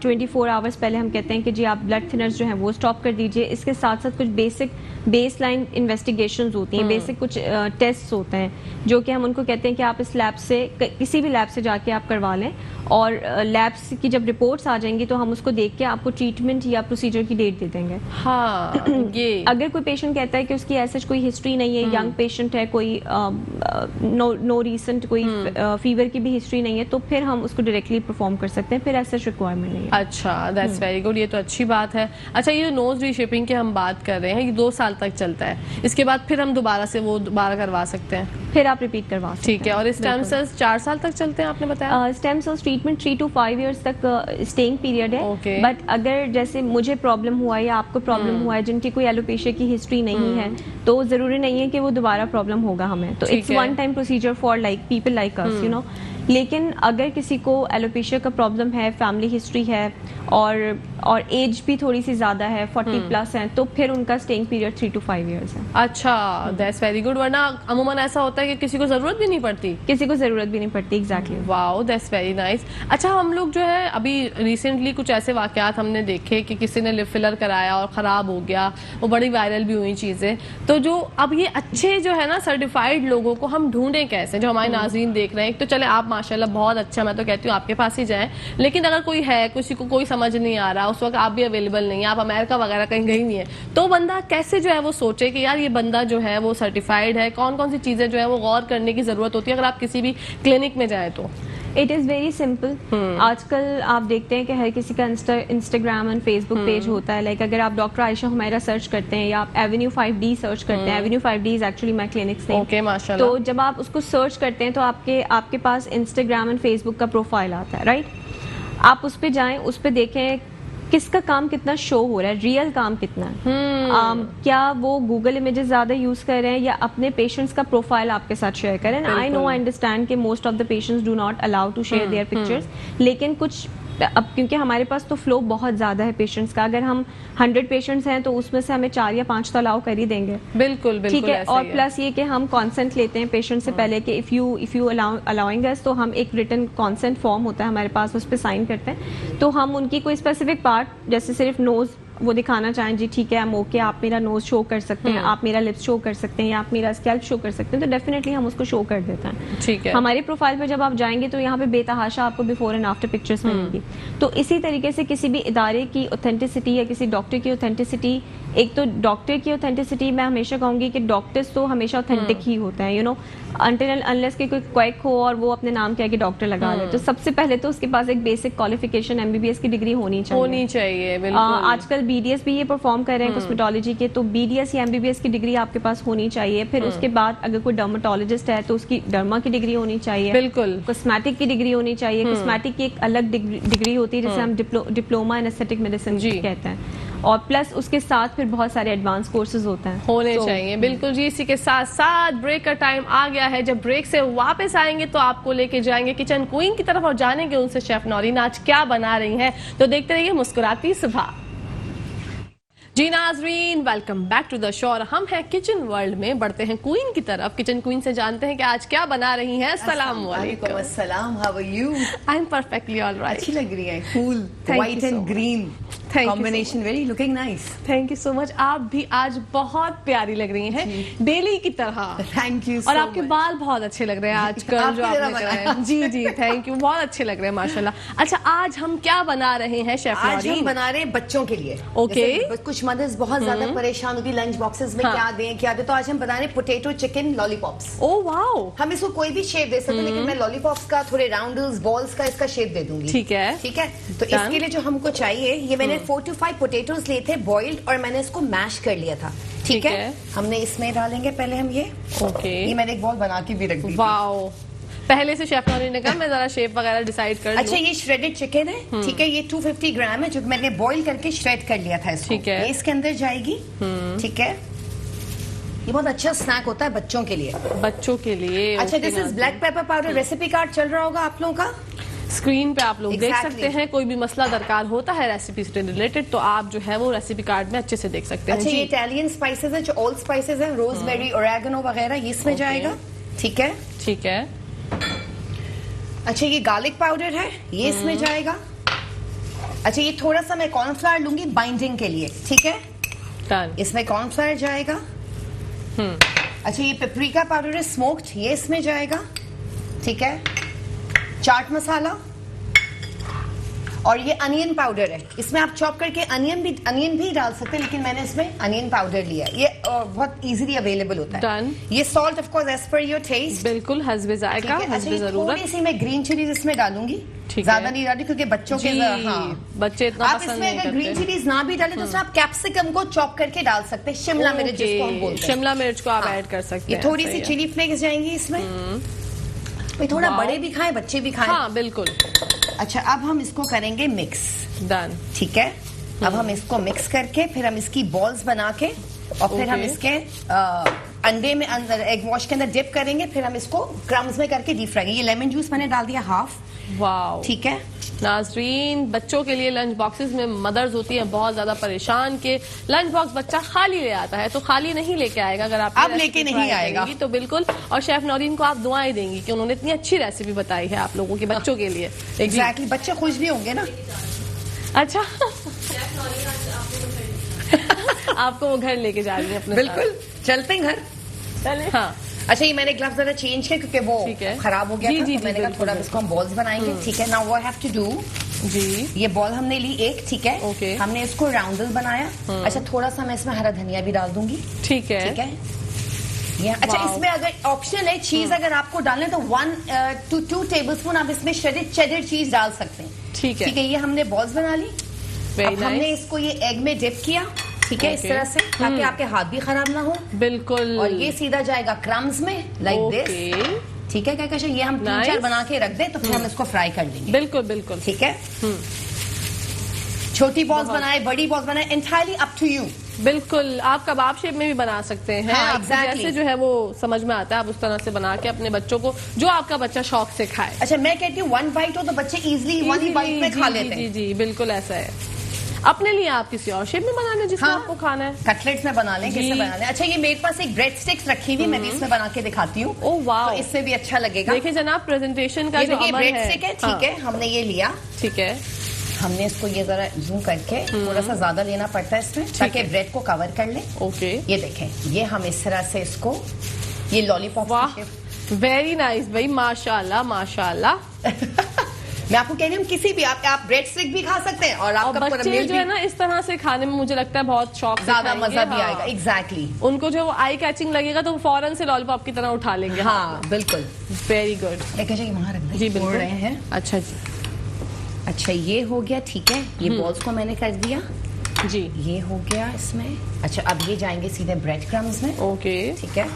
24 आवर्स पहले हम कहते हैं कि जी आप ब्लड थिनर्स जो है वो स्टॉप कर दीजिए। इसके साथ साथ कुछ बेसिक बेसलाइन इन्वेस्टिगेशंस होती हैं, बेसिक कुछ टेस्ट होते हैं जो कि हम उनको कहते हैं कि आप इस लैब से किसी भी लैब से जाके आप करवा लें, और लैब्स की जब रिपोर्ट्स आ जाएंगी तो हम उसको देख के आपको ट्रीटमेंट या प्रोसीजर की डेट दे देंगे। हाँ, ये अगर कोई पेशेंट कहता है कि उसकी ऐसा कोई हिस्ट्री नहीं है, यंग पेशेंट है, कोई नो रीसेंट कोई फीवर की भी हिस्ट्री नहीं है, तो फिर हम उसको डायरेक्टली परफॉर्म कर सकते हैं, फिर ऐसा रिक्वायरमेंट नहीं है। अच्छा, दैट्स वेरी गुड, ये तो अच्छी बात है। अच्छा, ये नोज रीशेपिंग की हम बात कर रहे हैं, ये 2 साल तक चलता है, इसके बाद फिर हम दोबारा से वो दोबारा करवा सकते हैं? फिर आप रिपीट करवा सकते हैं। ठीक है। और स्टेम सेल्स 4 साल तक चलते हैं आपने बताया? Stem cells treatment 3 to 5 years तक स्टेइंग पीरियड है। Okay. बट अगर जैसे मुझे प्रॉब्लम हुआ है या आपको प्रॉब्लम हुआ है, जिनकी कोई एलोपेशिया की हिस्ट्री नहीं है, तो जरूरी नहीं है कि वो दोबारा प्रॉब्लम होगा हमें, तो it's one time procedure for like people like us, लेकिन अगर किसी को एलोपेशिया का प्रॉब्लम है, फैमिली हिस्ट्री है और एज भी थोड़ी सी ज्यादा है, 40 प्लस है, तो फिर उनका स्टेइंग पीरियड 3 to 5 इयर्स है। अच्छा, दैट्स वेरी गुड। वरना अमूमन ऐसा होता है कि किसी को जरूरत भी नहीं पड़ती। किसी को जरूरत भी नहीं पड़ती। Exactly. Wow, that's very nice. अच्छा, हम लोग जो है अभी रिसेंटली कुछ ऐसे वाकयात हमने देखे कि किसी ने लिप फिलर कराया और खराब हो गया, वो बड़ी वायरल भी हुई चीजें। तो जो अब ये अच्छे जो है ना सर्टिफाइड लोगों को हम ढूंढें कैसे, जो हमारे नाजरीन देख रहे हैं? तो चले आप माशाल्लाह बहुत अच्छा, मैं तो कहती हूँ आपके पास ही जाएं, लेकिन अगर कोई है, किसी को कोई समझ नहीं आ रहा, उस वक्त आप भी अवेलेबल नहीं है, आप अमेरिका वगैरह कहीं गई नहीं है, तो बंदा कैसे जो है वो सोचे कि यार ये बंदा जो है वो सर्टिफाइड है? कौन कौन सी चीजें जो है वो गौर करने की जरूरत होती है अगर आप किसी भी क्लिनिक में जाए तो? It is very simple. आजकल आप देखते हैं कि हर किसी का इंस्टाग्राम एंड फेसबुक पेज होता है। लाइक अगर आप डॉक्टर आयशा हुमैरा सर्च करते हैं या आप एवेन्यू 5D सर्च करते हैं, Avenue 5D is actually my clinics name. Okay, माशाल्लाह। तो जब आप उसको सर्च करते हैं तो आपके पास इंस्टाग्राम एंड फेसबुक का प्रोफाइल आता है, राइट? आप उस पर जाएं, उस पर देखें किसका काम कितना शो हो रहा है, रियल काम कितना है। क्या वो गूगल इमेजेस ज्यादा यूज कर रहे हैं या अपने पेशेंट्स का प्रोफाइल आपके साथ शेयर करें। आई नो, आई अंडरस्टैंड कि most of the patients do not allow to share their pictures, लेकिन कुछ अब क्योंकि हमारे पास तो फ्लो बहुत ज्यादा है पेशेंट्स का, अगर हम 100 पेशेंट्स हैं तो उसमें से हमें 4 या 5 तो अलाउ कर ही देंगे। बिल्कुल, बिल्कुल, ठीक है। और प्लस ये कि हम कॉन्सेंट लेते हैं पेशेंट से पहले कि इफ यू अलाउइंग अस, तो हम एक रिटन कॉन्सेंट फॉर्म होता है हमारे पास, उस पर साइन करते हैं। तो हम उनकी कोई स्पेसिफिक पार्ट जैसे सिर्फ नोज वो दिखाना चाहें, जी ठीक है हम ओके, आप मेरा नोज शो कर सकते हैं, आप मेरा लिप्स शो कर सकते हैं, या आप मेरा स्कैल्प शो कर सकते हैं, तो डेफिनेटली हम उसको शो कर देते हैं। ठीक है। हमारे प्रोफाइल पर जब आप जाएंगे तो यहाँ पे बेतहाशा आपको बिफोर एंड आफ्टर पिक्चर्स मिलेंगी। तो इसी तरीके से किसी भी इदारे की ऑथेंटिसिटी या किसी डॉक्टर की ऑथेंटिसिटी, एक तो डॉक्टर की ऑथेंटिसिटी मैं हमेशा कहूंगी कि डॉक्टर्स तो हमेशा ऑथेंटिक ही होते हैं, अनटिल अनलेस कि कोई क्वैक हो और वो अपने नाम क्या कि डॉक्टर लगा ले, तो सबसे पहले तो उसके पास एक बेसिक क्वालिफिकेशन MBBS की डिग्री होनी चाहिए। बिल्कुल। आजकल BDS भी ये परफॉर्म कर रहे हैं कॉस्मेटोलॉजी के, तो BDS या MBBS की डिग्री आपके पास होनी चाहिए। फिर उसके बाद अगर कोई डर्माटोलॉजिस्ट है तो उसकी डर्मा की डिग्री होनी चाहिए। बिल्कुल। कॉस्मेटिक की डिग्री होनी चाहिए। कॉस्मेटिक की एक अलग डिग्री होती है जिसे हम डिप्लोमा इन एस्थेटिक मेडिसिन कहते हैं, और प्लस उसके साथ फिर बहुत सारे एडवांस कोर्सेज होने चाहिए। बिल्कुल जी। इसी के साथ साथ ब्रेक का टाइम आ गया है। जब ब्रेक से वापस आएंगे तो आपको लेके जाएंगे किचन क्वीन की तरफ और जानेंगे उनसे शेफ नौरीन आज क्या बना रही हैं। तो देखते रहिए मुस्कुराती सुबह। जी नाजरीन, welcome back to the show. और हम हैं किचन वर्ल्ड में, बढ़ते हैं क्वीन की तरफ। किचन क्वीन से जानते हैं कि आज क्या बना रही हैं। अस्सलाम वालेकुम। अस्सलाम, how are you? I am perfectly alright. अच्छी लग रही है, cool, Thank you white so and much. Green Thank you so combination, very looking nice. Thank you so much. आप भी आज बहुत प्यारी लग रही हैं, डेली की तरह। थैंक यू और आपके बाल बहुत अच्छे लग रहे हैं आजकल जो आपने कराए। जी जी, थैंक यू, बहुत अच्छे लग रहे हैं माशाल्लाह। अच्छा, आज हम क्या बना रहे हैं शेफ आज नौरीन? हम बना रहे हैं बच्चों के लिए। Okay. जैसे कुछ मदर्स बहुत ज्यादा परेशान होती लंच बॉक्सेस में हाँ. क्या दें, तो आज हम बना रहे हैं potato chicken lollipops. Oh wow, हम इसको कोई भी शेप दे सकते हैं, लेकिन मैं लॉलीपॉप्स का थोड़े राउंडल्स बॉल्स का इसका शेप दे दूंगी। ठीक है। ठीक है, तो Done. इसके लिए जो हमको चाहिए, ये मैंने 4 to 5 पोटैटोज लिए थे बॉइल्ड, और मैंने इसको मैश कर लिया था। ठीक है, हमने इसमें डालेंगे पहले हम ये ओके। मैंने एक बॉल बना के भी रख दी थी। वाओ, पहले से शेफ नौरीन ने कहा मैं जरा शेप वगैरह डिसाइड कर लूं। अच्छा, ये श्रेडेड चिकन है। ठीक है, ये 250 ग्राम है जो मैंने बॉईल करके श्रेड कर लिया था इसको। ठीक है। ये इसके अंदर जाएगी। ठीक है, ये बहुत अच्छा स्नैक होता है बच्चों के लिए। बच्चों के लिए। अच्छा, okay दिस इज नाज़रीन। Black pepper powder. Recipe card चल रहा होगा आप लोगों का। स्क्रीन पे आप लोग देख Exactly. सकते हैं। कोई भी मसला दरकार होता है रेसिपी से रिलेटेड, तो आप जो है वो रेसिपी कार्ड में अच्छे से देख सकते हैं। अच्छा, ये जी, इटालियन स्पाइसेस है, जो ऑल स्पाइसेस है, रोजमेरी, ओरेगनो वगैरह, ये इसमें Okay. जाएगा। ठीक है। ठीक है। अच्छा, ये गार्लिक पाउडर है, ये इसमें जाएगा। अच्छा, ये थोड़ा सा मैं कॉर्नफ्लावर लूंगी बाइंडिंग के लिए। ठीक है, डन। इसमें कॉर्नफ्लावर जाएगा। अच्छा, ये पेपरिका पाउडर है स्मोक्ड, ये इसमें जाएगा। ठीक है, चाट मसाला, और ये अनियन पाउडर है। इसमें आप चॉप करके अनियन भी डाल सकते हैं, लेकिन मैंने इसमें अनियन पाउडर लिया है। ये बहुत इजीली अवेलेबल होता है। Done. ये salt of course as per your taste. बिल्कुल हस्बे जायका, अच्छा, हस्बे ये जरूरत। थोड़ी सी मैं ग्रीन चिलीज इसमें डालूंगी। ठीक ज्यादा है। नहीं डाली, क्योंकि बच्चों के जी, हाँ, बच्चे इतना आप पसंद इसमें नहीं अगर ग्रीन करते। चिलीज ना भी डालें तो उसमें आप कैप्सिकम को चॉप करके डाल सकते हैं, शिमला मिर्च जिसको हम बोलते हैं। शिमला मिर्च को आप हाँ। ऐड कर सकते ये हैं। थोड़ी सही सी है। चिली फ्लेक्स जाएंगी इसमें। भाई थोड़ा Wow. बड़े भी खाएं, बच्चे भी खाएं। हाँ बिल्कुल। अच्छा, अब हम इसको करेंगे मिक्स। डन। ठीक है, अब हम इसको मिक्स करके फिर हम इसकी बॉल्स बना के, और फिर हम Okay. इसके अंडे में अंदर एग वॉश के अंदर डिप करेंगे, फिर हम इसको क्रम्स में करके डीप फ्राई। ये लेमन जूस मैंने डाल दिया हाफ। वाओ। ठीक है, नाजरीन, बच्चों के लिए लंच बॉक्सेस में मदर्स होती हैं बहुत ज्यादा परेशान के लंच बॉक्स बच्चा खाली ले आता है, तो खाली नहीं लेके आएगा। अगर आप अब लेके नहीं आएगा। तो बिल्कुल। और शेफ नौरीन को आप दुआएं देंगी कि उन्होंने इतनी अच्छी रेसिपी बताई है आप लोगों के बच्चों के लिए। एग्जैक्टली, बच्चे खुश भी होंगे ना। अच्छा। आपको वो घर लेके जा रही है अपने बिल्कुल, चलते हैं घर। साथ। हाँ अच्छा, ये मैंने ग्लव्स जरा चेंज किया क्योंकि वो ठीक है। खराब हो गया जी, था, जी, तो जी, मैंने कहा बिल्कुल, थोड़ा इसको हम बॉल्स बनाएंगे। ठीक है, now what have to do. जी। ये बॉल हमने ली एक। ठीक है, Okay. हमने इसको राउंडल बनाया। अच्छा, थोड़ा सा मैं इसमें हरा धनिया भी डाल दूंगी। ठीक है। ठीक है, ये अच्छा, Wow. इसमें अगर ऑप्शन है चीज अगर आपको डालना है तो 1 to 2 टेबलस्पून आप इसमें श्रेडेड चेडर चीज डाल सकते हैं। ठीक है। ठीक है, ये हमने बॉल्स बना ली। Very अब हमने nice. इसको ये एग में डिप किया। ठीक है, इस Okay. तरह से, ताकि आपके हाथ भी खराब ना हो। बिल्कुल। और ये सीधा जाएगा क्रम्स में, लाइक दिस। ओके। ठीक है, क्या कहते हैं, ये हम 3-4 Nice. बना के रख दें, तो फिर हम इसको फ्राई कर लेंगे। बिल्कुल बिल्कुल। ठीक है, छोटी बॉल्स बनाए, बड़ी बॉल्स बनाए, एंटायरली अप टू यू। बिल्कुल, आप कबाब शेप में भी बना सकते हैं। हाँ, आपको exactly. जैसे जो है वो समझ में आता है, आप उस तरह से बना के अपने बच्चों को, जो आपका बच्चा शौक से खाए। अच्छा, मैं कहती हूँ 1 बाइट हो तो बच्चे इजीली 1 ही बाइट में खा जी, लेते जी हैं। जी, बिल्कुल ऐसा है। अपने लिए आप किसी और शेप में बना लें जिसमें हाँ। आपको खाना है। कटलेट्स में बना लें, जी। किससे बना लें। अच्छा, ये मेरे पास एक ब्रेड स्टिक्स रखी हुई, मैं भी इसमें बना के दिखाती हूँ। ओह वाह, तो इसमें भी अच्छा लगेगा। देखिए जनाब, प्रेजेंटेशन का ये जो देखिए, अमल ब्रेड है। स्टिक है। हाँ, ठीक है, हमने ये लिया। ठीक है। हमने इसको ये जरा जूम करके थोड़ा सा ज्यादा लेना पड़ता है इसमें, ताकि है। ब्रेड को कवर कर ले। ओके। ये देखें, ये हम इस तरह से इसको, ये लॉलीपॉप वाह, वेरी नाइस भाई, माशाल्लाह माशाल्लाह। मैं आपको कह रही हूँ, किसी भी आप ब्रेड स्टिक भी खा सकते हैं, और और आपका पूरा बच्चे मील जो भी है ना इस तरह से खाने में मुझे लगता है बहुत शौक से ज्यादा खाएंगे। मजा भी हाँ। आएगा। एग्जैक्टली। उनको जो आई कैचिंग लगेगा तो वो फौरन से लॉलीपॉप की तरह उठा लेंगे। हाँ, बिल्कुल। Very good. एक अच्छा, ये वहाँ रख दें, जी तोड़ बिल्कुल। रहे हैं। अच्छा जी। अच्छा, ये हो गया। ठीक है, ये बॉल्स को मैंने कर दिया। जी। ये हो गया इसमें। अच्छा, अब ये जाएंगे सीधे ब्रेड क्रम्स में। ओके। ठीक है,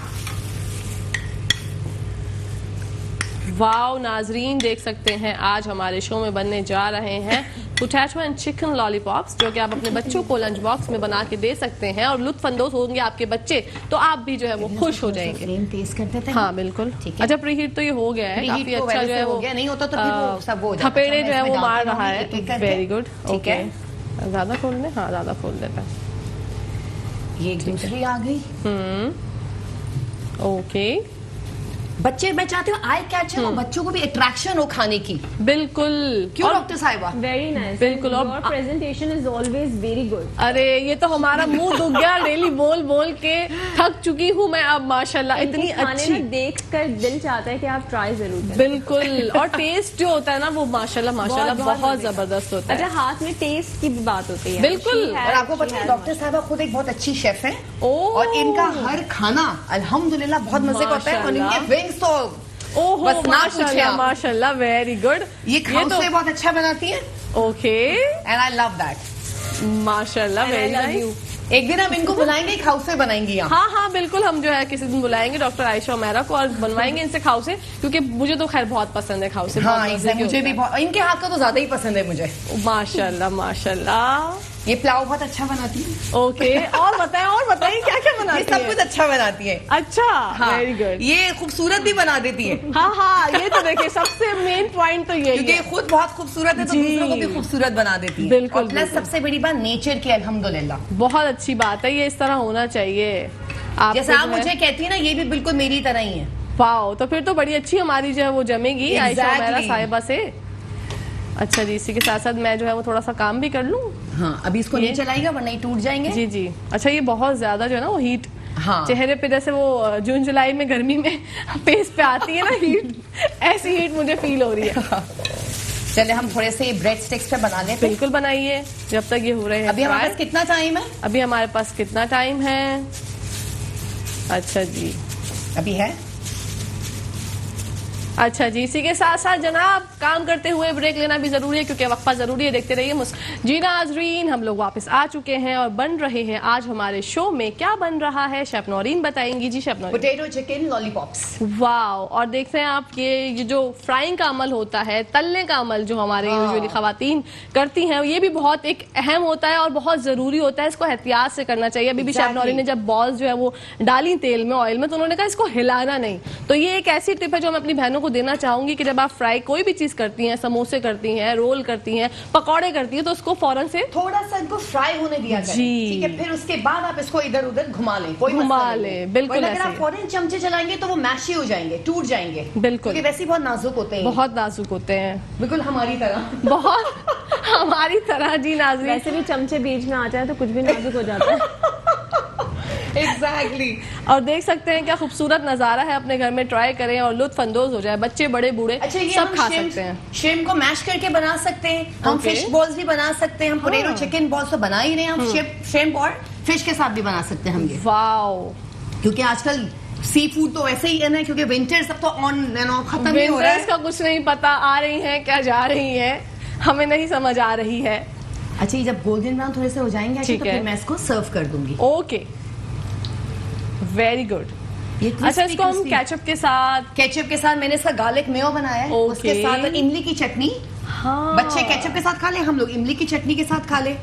वाओ नाजरीन, देख सकते हैं आज हमारे शो में बनने जा रहे हैं पोटैटो एंड चिकन लॉलीपॉप्स, जो कि आप अपने बच्चों को लंच बॉक्स में बना के दे सकते हैं और लुत्फ अंदोज होंगे आपके बच्चे, तो आप भी जो है वो खुश हो जाएंगे। फ्लेम तेज कर देते हैं। हाँ बिल्कुल। ठीक है। अच्छा, प्रीहीट तो ये हो गया है, Preheat काफी तो अच्छा वैसे जो है हो वो गया, नहीं होता तो फिर वो सब वो हो जाता। थपेड़े अच्छा, जो है मैं वो इसमें मार डालती रहा हूँ है। एक-एक करके। Very good. ठीक है। ज्यादा खोल लें, हाँ ज्यादा खोल देता है। ये एक दूसरी आ गई। ओके, बच्चे, मैं चाहती हूँ आई कैचर हो, बच्चों को भी अट्रैक्शन हो खाने की। बिल्कुल। क्यों और डॉक्टर साहिबा? वेरी नाइस, बिल्कुल। और your presentation is always very good. अरे ये तो हमारा मुंह दुख गया, डेली बोल बोल के थक चुकी हूँ मैं अब, माशाल्लाह इतनी अच्छी। देख कर दिल चाहता है कि आप ट्राई जरूर करें। बिल्कुल। और टेस्ट जो होता है ना वो माशाल्लाह माशाल्लाह बहुत जबरदस्त होता है। अच्छा, हाथ में टेस्ट की भी बात होती है। बिल्कुल। और आपको पता है डॉक्टर साहिबा खुद एक बहुत अच्छी शेफ है, ओह। और इनका हर खाना अल्हम्दुलिल्लाह बहुत मजे का होता है। और इनके विंग्स तो ओहो, बस ना पूछिए माशाल्लाह आप। माशाल्लाह, वेरी गुड। ये खाउसे बहुत अच्छा बनाती है, okay, and I love that. माशाल्लाह, वेरी नाइस। एक दिन हम इनको बुलाएंगे, खाउसे बनाएंगे यहाँ। हाँ हाँ बिल्कुल, हम जो है किसी दिन बुलाएंगे डॉक्टर आयशा उमैरा को और बनवाएंगे इनसे खाउसे, क्योंकि मुझे तो खैर बहुत पसंद है खाउसे। हाँ, बहुत मजे के मुझे भी होते बहुत, इनके हाथ का तो ज्यादा ही पसंद है मुझे। हैं। माशाल्लाह माशाल्लाह। ये पुलाव बहुत अच्छा बनाती है। ओके, और बताएं क्या क्या ये बनाती सब है? कुछ अच्छा बनाती है। अच्छा, हाँ, वेरी गुड। ये खूबसूरत भी बना देती है, हाँ हाँ, ये तो देखिए सबसे मेन पॉइंट तो यही क्योंकि है। ये खुद बहुत खूबसूरत है तो जी। दूसरों को भी खूबसूरत बना देती है। बिल्कुल, और प्लस बिल्कुल। सबसे बड़ी बात नेचर की, अल्हम्दुलिल्लाह। बहुत अच्छी बात है, ये इस तरह होना चाहिए। आप जैसे आप मुझे कहती है ना, ये भी बिल्कुल मेरी तरह ही है। वाओ, तो फिर तो बड़ी अच्छी हमारी जो है वो जमेगी आयशा Exactly. उमैरा साहिबा से। अच्छा जी, इसी के साथ साथ मैं जो है वो थोड़ा सा काम भी कर लूँ। हाँ, अभी इसको नहीं चलाएगा वरना ये टूट जाएंगे। जी जी। अच्छा, ये बहुत ज्यादा जो है ना वो हीट हाँ। चेहरे पे, जैसे वो जून जुलाई में गर्मी में फेस पे आती है ना हीट, ऐसी हीट मुझे फील हो रही है। चले हम थोड़े से ब्रेड स्टिक्स पे बना लेते हैं। बिल्कुल बनाइए, जब तक ये हो रहे हैं। अभी हमारे fry। पास कितना टाइम है? अभी हमारे पास कितना टाइम है? अच्छा जी, अभी है। अच्छा जी, इसी के साथ साथ जनाब काम करते हुए ब्रेक लेना भी जरूरी है, क्योंकि वक्फा जरूरी है। देखते रहिए जी नाज़रीन, हम लोग वापस आ चुके हैं और बन रहे हैं आज हमारे शो में। क्या बन रहा है शेफ नौरीन बताएंगी। जी chef Naureen. Potato chicken lollipops. Wow, और देखते हैं आप ये जो फ्राइंग का अमल होता है, तलने का अमल जो हमारे यूजुअली खवातीन करती हैं, ये भी बहुत एक अहम होता है और बहुत जरूरी होता है। इसको एहतियात से करना चाहिए। अभी भी शेफ नौरीन ने जब बॉल्स जो है वो डाली तेल में, ऑयल में, तो उन्होंने कहा इसको हिलाना नहीं। तो ये एक ऐसी टिप है जो मैं अपनी बहनों को देना चाहूंगी कि जब आप फ्राई कोई भी चीज करती हैं, समोसे करती हैं, रोल करती हैं, पकौड़े करती हैं, तो उसको फौरन से थोड़ा सा इनको फ्राई होने दिया जाए। जी। ठीक है, फिर उसके बाद आप इसको इधर उधर घुमा लें, कोई घुमा मसला नहीं लें, है। बिल्कुल वरना अगर ऐसे आप फौरन चमचे चलाएंगे तो वो मैशी हो जाएंगे, टूट जाएंगे। बिल्कुल। क्योंकि वैसे ही बहुत नाजुक होते हैं। बहुत नाजुक होते हैं, बिल्कुल हमारी तरह। बहुत हमारी तरह। जी नाज़रीन, वैसे भी चमचे बीच में आ जाए तो कुछ भी नाजुक हो जाता है। एग्जैक्टली। और देख सकते हैं क्या खूबसूरत नजारा है। अपने घर में ट्राई करें और लुत्फ अंदोज हो जाए, बच्चे बड़े बूढ़े अच्छा, ये सब हम खा सकते हैं। श्रिम्प को मैश करके बना सकते हैं, हम Okay. फिश बॉल्स भी बना सकते हैं, हम पोटैटो हाँ। चिकन बॉल्स तो बना ही रहे हैं, हम श्रिम्प और फिश के साथ भी बना सकते हैं हम ये। वाओ, क्योंकि आजकल सी फूड तो वैसे ही है ना, क्योंकि विंटर सब तो ऑन खत्म ही हो रहा विंटर्स है। का कुछ नहीं पता, आ रही हैं क्या जा रही हैं, हमें नहीं समझ आ रही है। अच्छा, ये जब गोल्डन ब्राउन थोड़े से हो जाएंगे तो ठीक है। फिर मैं इसको सर्व कर दूंगी। Okay, very good. ये अच्छा, इसको हम केचप के साथ, केचप के साथ मैंने इसका गार्लिक मेयो बनाया है। Okay. उसके साथ इमली की चटनी। हाँ, बच्चे केचप के साथ खा ले, हम लोग इमली की चटनी के साथ खा ले।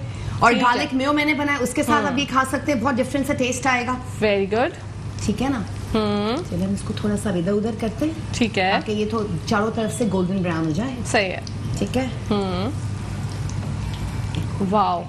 और ठीक गार्लिक मेयो मैंने बनाया, उसके साथ अभी खा सकते हैं, बहुत डिफरेंट सा टेस्ट आएगा। Very good. ठीक है ना? चलिए हम इसको थोड़ा सा इधर उधर करते हैं ठीक है, ताकि ये तो चारों तरफ से गोल्डन ब्राउन हो जाए। सही है। ठीक है। वाओ,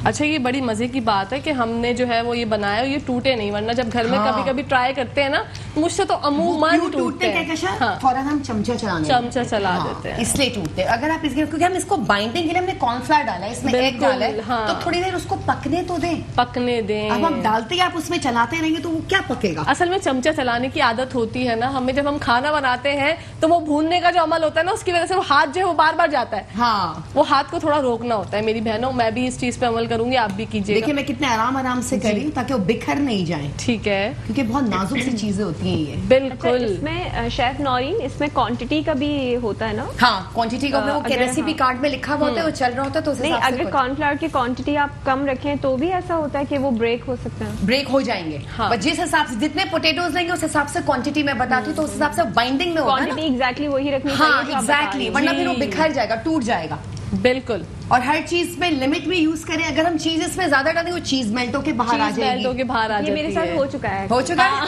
अच्छा, ये बड़ी मजे की बात है कि हमने जो है वो ये बनाया और ये टूटे नहीं, वरना जब घर में हाँ। कभी कभी ट्राई करते हैं ना, मुझसे तो अमूमन क्यों टूटते हैं। हैं? हाँ, फौरन हम चमचा चलाने चमचा चला देते हैं। इसलिए टूटते हैं। अगर आप इसके, क्योंकि हम इसको बाइंडिंग के लिए हमने कॉर्नफ्लावर डाला है, इसमें एग बिल्कुल, डाला है, हाँ। तो थोड़ी देर उसको पकने तो दें। पकने दें। अब हम डालते ही आप उसमें चलाते रहेंगे तो वो क्या पकेगा? असल में चमचा चलाने की आदत होती है ना हमें, जब हम खाना बनाते हैं तो वो भूनने का जो अमल होता है ना, उसकी वजह से वो हाथ जो है वो बार बार जाता है। हाँ, वो हाथ को थोड़ा रोकना होता है। मेरी बहनों, मैं भी इस चीज पे अमल करूंगी, आप भी कीजिएगा। देखिए मैं कितने आराम आराम से कर रही हूँ ताकि वो बिखर नहीं जाए, ठीक है, क्योंकि बहुत नाजुक सी चीजें होती हैं ये। बिल्कुल। इसमें शेफ नौरीन, इसमें क्वांटिटी का भी होता है ना? हाँ, क्वांटिटी का वो अगर रेसिपी कार्ड में लिखा हुआ होता है, वो चल रहा होता है, तो उस नहीं, हिसाब से अगर कॉर्नफ्लावर की क्वांटिटी आप कम रखें तो भी ऐसा होता है कि वो ब्रेक हो सकता है। ब्रेक हो जाएंगे। हाँ। बट जिस हिसाब से जितने पोटेटोज लेंगे उस हिसाब से क्वांटिटी मैं बताती हूँ, तो उस हिसाब से बाइंडिंग में होगा ना। क्वांटिटी एग्जैक्टली वही रखनी हाँ, चाहिए जो आप बता रही एग्जैक्टली, हैं। वरना फिर वो जी। बिखर जाएगा, टूट जाएगा। बिल्कुल, और हर चीज में लिमिट में यूज करें। अगर हम चीज इसमें ज्यादा डालेंगे, वो चीज मेल्ट होके बाहर आ चीज मेल्ट होके जाएगी। बाहर आ ये जाती मेरे साथ है। हो चुका है। हो चुका है?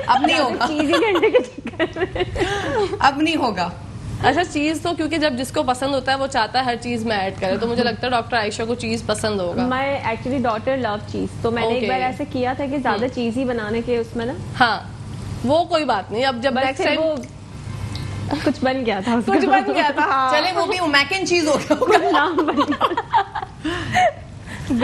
अब नहीं होगा, चीजी घंटे के चक्कर में। अब नहीं होगा। अच्छा चीज तो क्योंकि जब जिसको पसंद होता है वो चाहता है हर चीज में ऐड करे, तो मुझे लगता है डॉक्टर आयशा को चीज पसंद होगा। माय एक्चुअली डॉटर लव चीज, तो मैंने एक Okay. बार ऐसे किया था कि ज्यादा चीज ही बनाने के उसमें ना, हाँ वो कोई बात नहीं, अब जब बस नेक्स्ट फिर टाइम वो कुछ बन गया था उसका। कुछ बन गया था। हाँ। चले वो भी मैक एंड चीज हो गया होगा। नाम बन गया।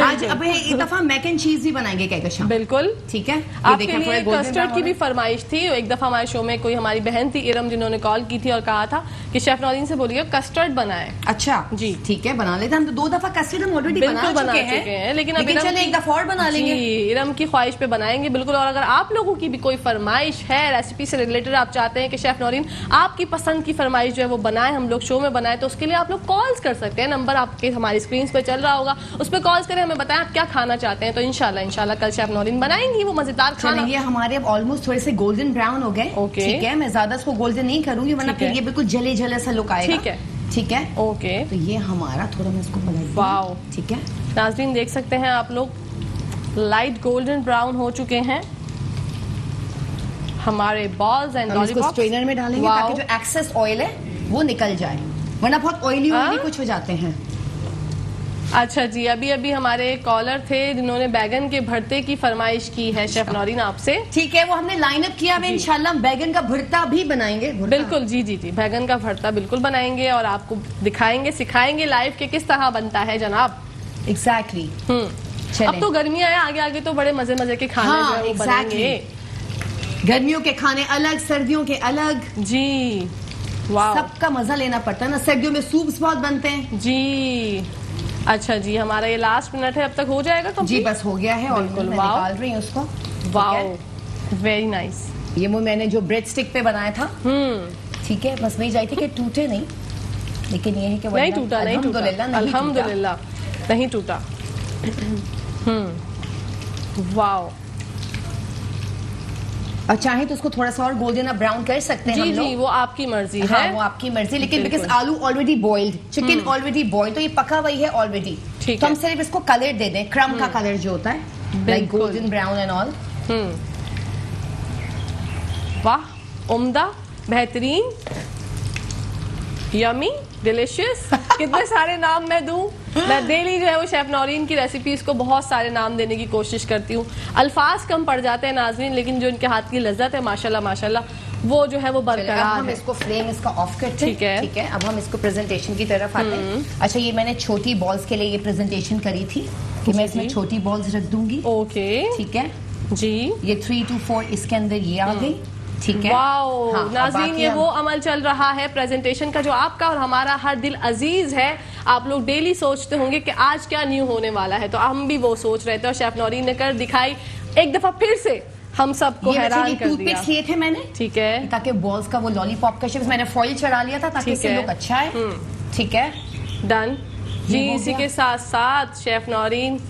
आज अब एक दफा मैक एंड चीज भी बनाएंगे कहकशां, बिल्कुल। ठीक है। ये आपके देखना थोड़ा लिए golden कस्टर्ड brown की हो भी रहा फरमाइश थी, एक दफा हमारे शो में कोई हमारी बहन थी इरम, जिन्होंने कॉल की थी और कहा था कि शेफ नौरीन से बोलिए कस्टर्ड बनाए। है। अच्छा जी। ठीक है, बना लेते हैं। हम तो 2 दफा कस्टर्ड हम ऑलरेडी बिल्कुल बना चुके हैं, लेकिन अब इरम चले की- एक दफा और बना लेंगे। जी, इरम की ख्वाहिश पे बनाएंगे बिल्कुल। और अगर आप लोगों की भी कोई फरमाइश है रेसिपी से रिलेटेड, आप चाहते हैं कि शेफ नौरीन आपकी पसंद की फरमाइश जो है वो बनाए, हम लोग शो में बनाए, तो उसके लिए आप लोग कॉल्स कर सकते हैं। नंबर आपके हमारी स्क्रीन पे चल रहा होगा, उस पर कॉल्स करें, हमें बताएं आप क्या खाना चाहते हैं, तो इंशाल्लाह कल शेफ नौरीन बनाएंगी वो मजेदार खाना। चलिए, हमारे अब ऑलमोस्ट थोड़े से गोल्डन ब्राउन हो गए। Okay. ठीक है, मैं ज्यादा इसको गोल्डन नहीं करूंगी वरना ठीक फिर है। ये बिल्कुल जले जले सा लुक आएगा। ठीक है। ठीक है, ओके तो ये हमारा थोड़ा मैं इसको पलट दूं। वाओ। ठीक है, नाज़रीन देख सकते हैं आप लोग लाइट गोल्डन ब्राउन हो चुके हैं हमारे बॉल्स एंड हम इसको लॉलीपॉप। स्ट्रेनर में डालेंगे ताकि जो एक्सेस ऑयल है वो निकल जाए, वरना बहुत ऑयली हाँ? कुछ हो जाते हैं। अच्छा जी, अभी अभी हमारे कॉलर थे जिन्होंने बैगन के भरते की फरमाइश की है शेफ नौरीन आपसे। ठीक है, वो हमने लाइन अप किया है, इंशाल्लाह हम बैगन का भरता भी बनाएंगे। भरता। बिल्कुल जी जी जी, बैगन का भरता बिल्कुल बनाएंगे और आपको दिखाएंगे सिखाएंगे लाइव के किस तरह बनता है जनाब। एग्जैक्टली। हम्म। अब तो गर्मियां हैं, आगे आगे तो बड़े मजे मजे के खाने हाँ, जो है वो exactly. बनेंगे। गर्मियों के खाने अलग, सर्दियों के अलग, जी वाह सबका मजा लेना पड़ता है ना। सर्दियों में सूप्स बहुत बनते हैं। जी। अच्छा जी, हमारा ये लास्ट मिनट है, अब तक हो जाएगा जी कंप्लीट? बस हो गया है, और बिल्कुल, मैं वाओ। निकाल रही हूँ उसको। Wow very nice. ये वो मैंने जो ब्रेड स्टिक पे बनाया था, ठीक है, बस वही चाहिए थी कि टूटे नहीं, लेकिन ये है कि नहीं टूटा, नहीं टूटा, अल्हम्दुलिल्लाह नहीं टूटा। अल्हम्दुलिल्लाह नहीं टूटा। वाओ। और चाहे तो उसको थोड़ा सा और गोल्डन ब्राउन कर सकते हैं जी हम जी, लोग। वो आपकी मर्जी हाँ, है। वो आपकी मर्जी, लेकिन बिल्कुल। बिकॉज आलू already boiled, chicken already boiled, तो ये पका हुई है ऑलरेडी। ठीक तो है। हम सिर्फ इसको कलर दे दें, क्रम का कलर जो होता है, लाइक बिल्कुल। Golden brown and all. वाह, उम्दा, बेहतरीन, यमी, डिलिशियस, कितने सारे नाम मैं दूं। मैं डेली जो है वो शेफ नौरीन की रेसिपीज को बहुत सारे नाम देने की कोशिश करती हूँ। अल्फाज कम पड़ जाते हैं नाज़रीन, लेकिन जो इनके हाथ की लज्जत है माशाल्लाह माशाल्लाह वो जो है वो चलिए, अब बरकरार हम है। इसको फ्लेम इसका ऑफ करते हैं। ठीक है। ठीक है, अब हम इसको प्रेजेंटेशन की तरफ आते हैं। अच्छा, ये मैंने छोटी बॉल्स के लिए ये प्रेजेंटेशन करी थी कि मैं इसमें जी। छोटी बॉल्स रख दूंगी। ओके ठीक है, जी। ये 3 to 4 इसके अंदर ये आ गई। ठीक है, वाओ हाँ, अब नाज़रीन, बाकी ये हम- वो अमल चल रहा है प्रेजेंटेशन का जो आपका और हमारा हर दिल अजीज है। आप लोग डेली सोचते होंगे कि आज क्या न्यू होने वाला है, तो हम भी वो सोच रहे थे और शेफ नौरीन ने कर दिखाई एक दफा फिर से हम सबको ये हैरान बच्चे कर दिया। टूथपिक्स लिए थे मैंने, ठीक है, ताकि बॉल्स का वो लॉलीपॉप का शेप मैंने फॉइल चढ़ा लिया था ताकि ठीक इससे है। लुक अच्छा है। ठीक है, डन जी। हो इसी गया। के साथ साथ शेफ नौरीन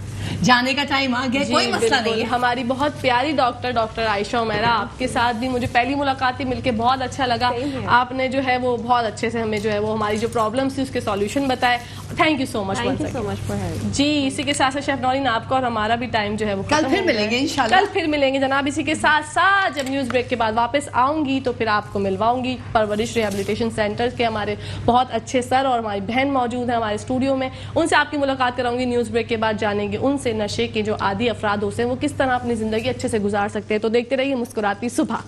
जाने का टाइम आ गया, जी, कोई मसला बिल्कुल। नहीं है। हमारी बहुत प्यारी डॉक्टर आयशा उमैरा, आपके साथ भी मुझे पहली मुलाकात ही मिलके बहुत अच्छा लगा। Same here. आपने जो है वो बहुत अच्छे से हमें जो है वो हमारी जो प्रॉब्लम्स थी उसके सॉल्यूशन बताए। Thank you so much. Thank you so much for help. जी, इसी के साथ साथ शेफ नौरीन आपका और हमारा भी टाइम जो है वो कल खत्म फिर हो गया मिलेंगे है। इंशाल्लाह। कल फिर मिलेंगे जनाब। इसी के साथ साथ जब न्यूज ब्रेक के बाद वापस आऊंगी तो फिर आपको मिलवाऊंगी परवरिश रिहेबिलिटेशन सेंटर के हमारे बहुत अच्छे सर और हमारी बहन मौजूद है हमारे स्टूडियो में, उनसे आपकी मुलाकात कराऊंगी। न्यूज ब्रेक के बाद जानेंगे उनसे नशे के जो आदी अफराद होते हैं वो किस तरह अपनी जिंदगी अच्छे से गुजार सकते हैं। तो देखते रहिए मुस्कुराती सुबह।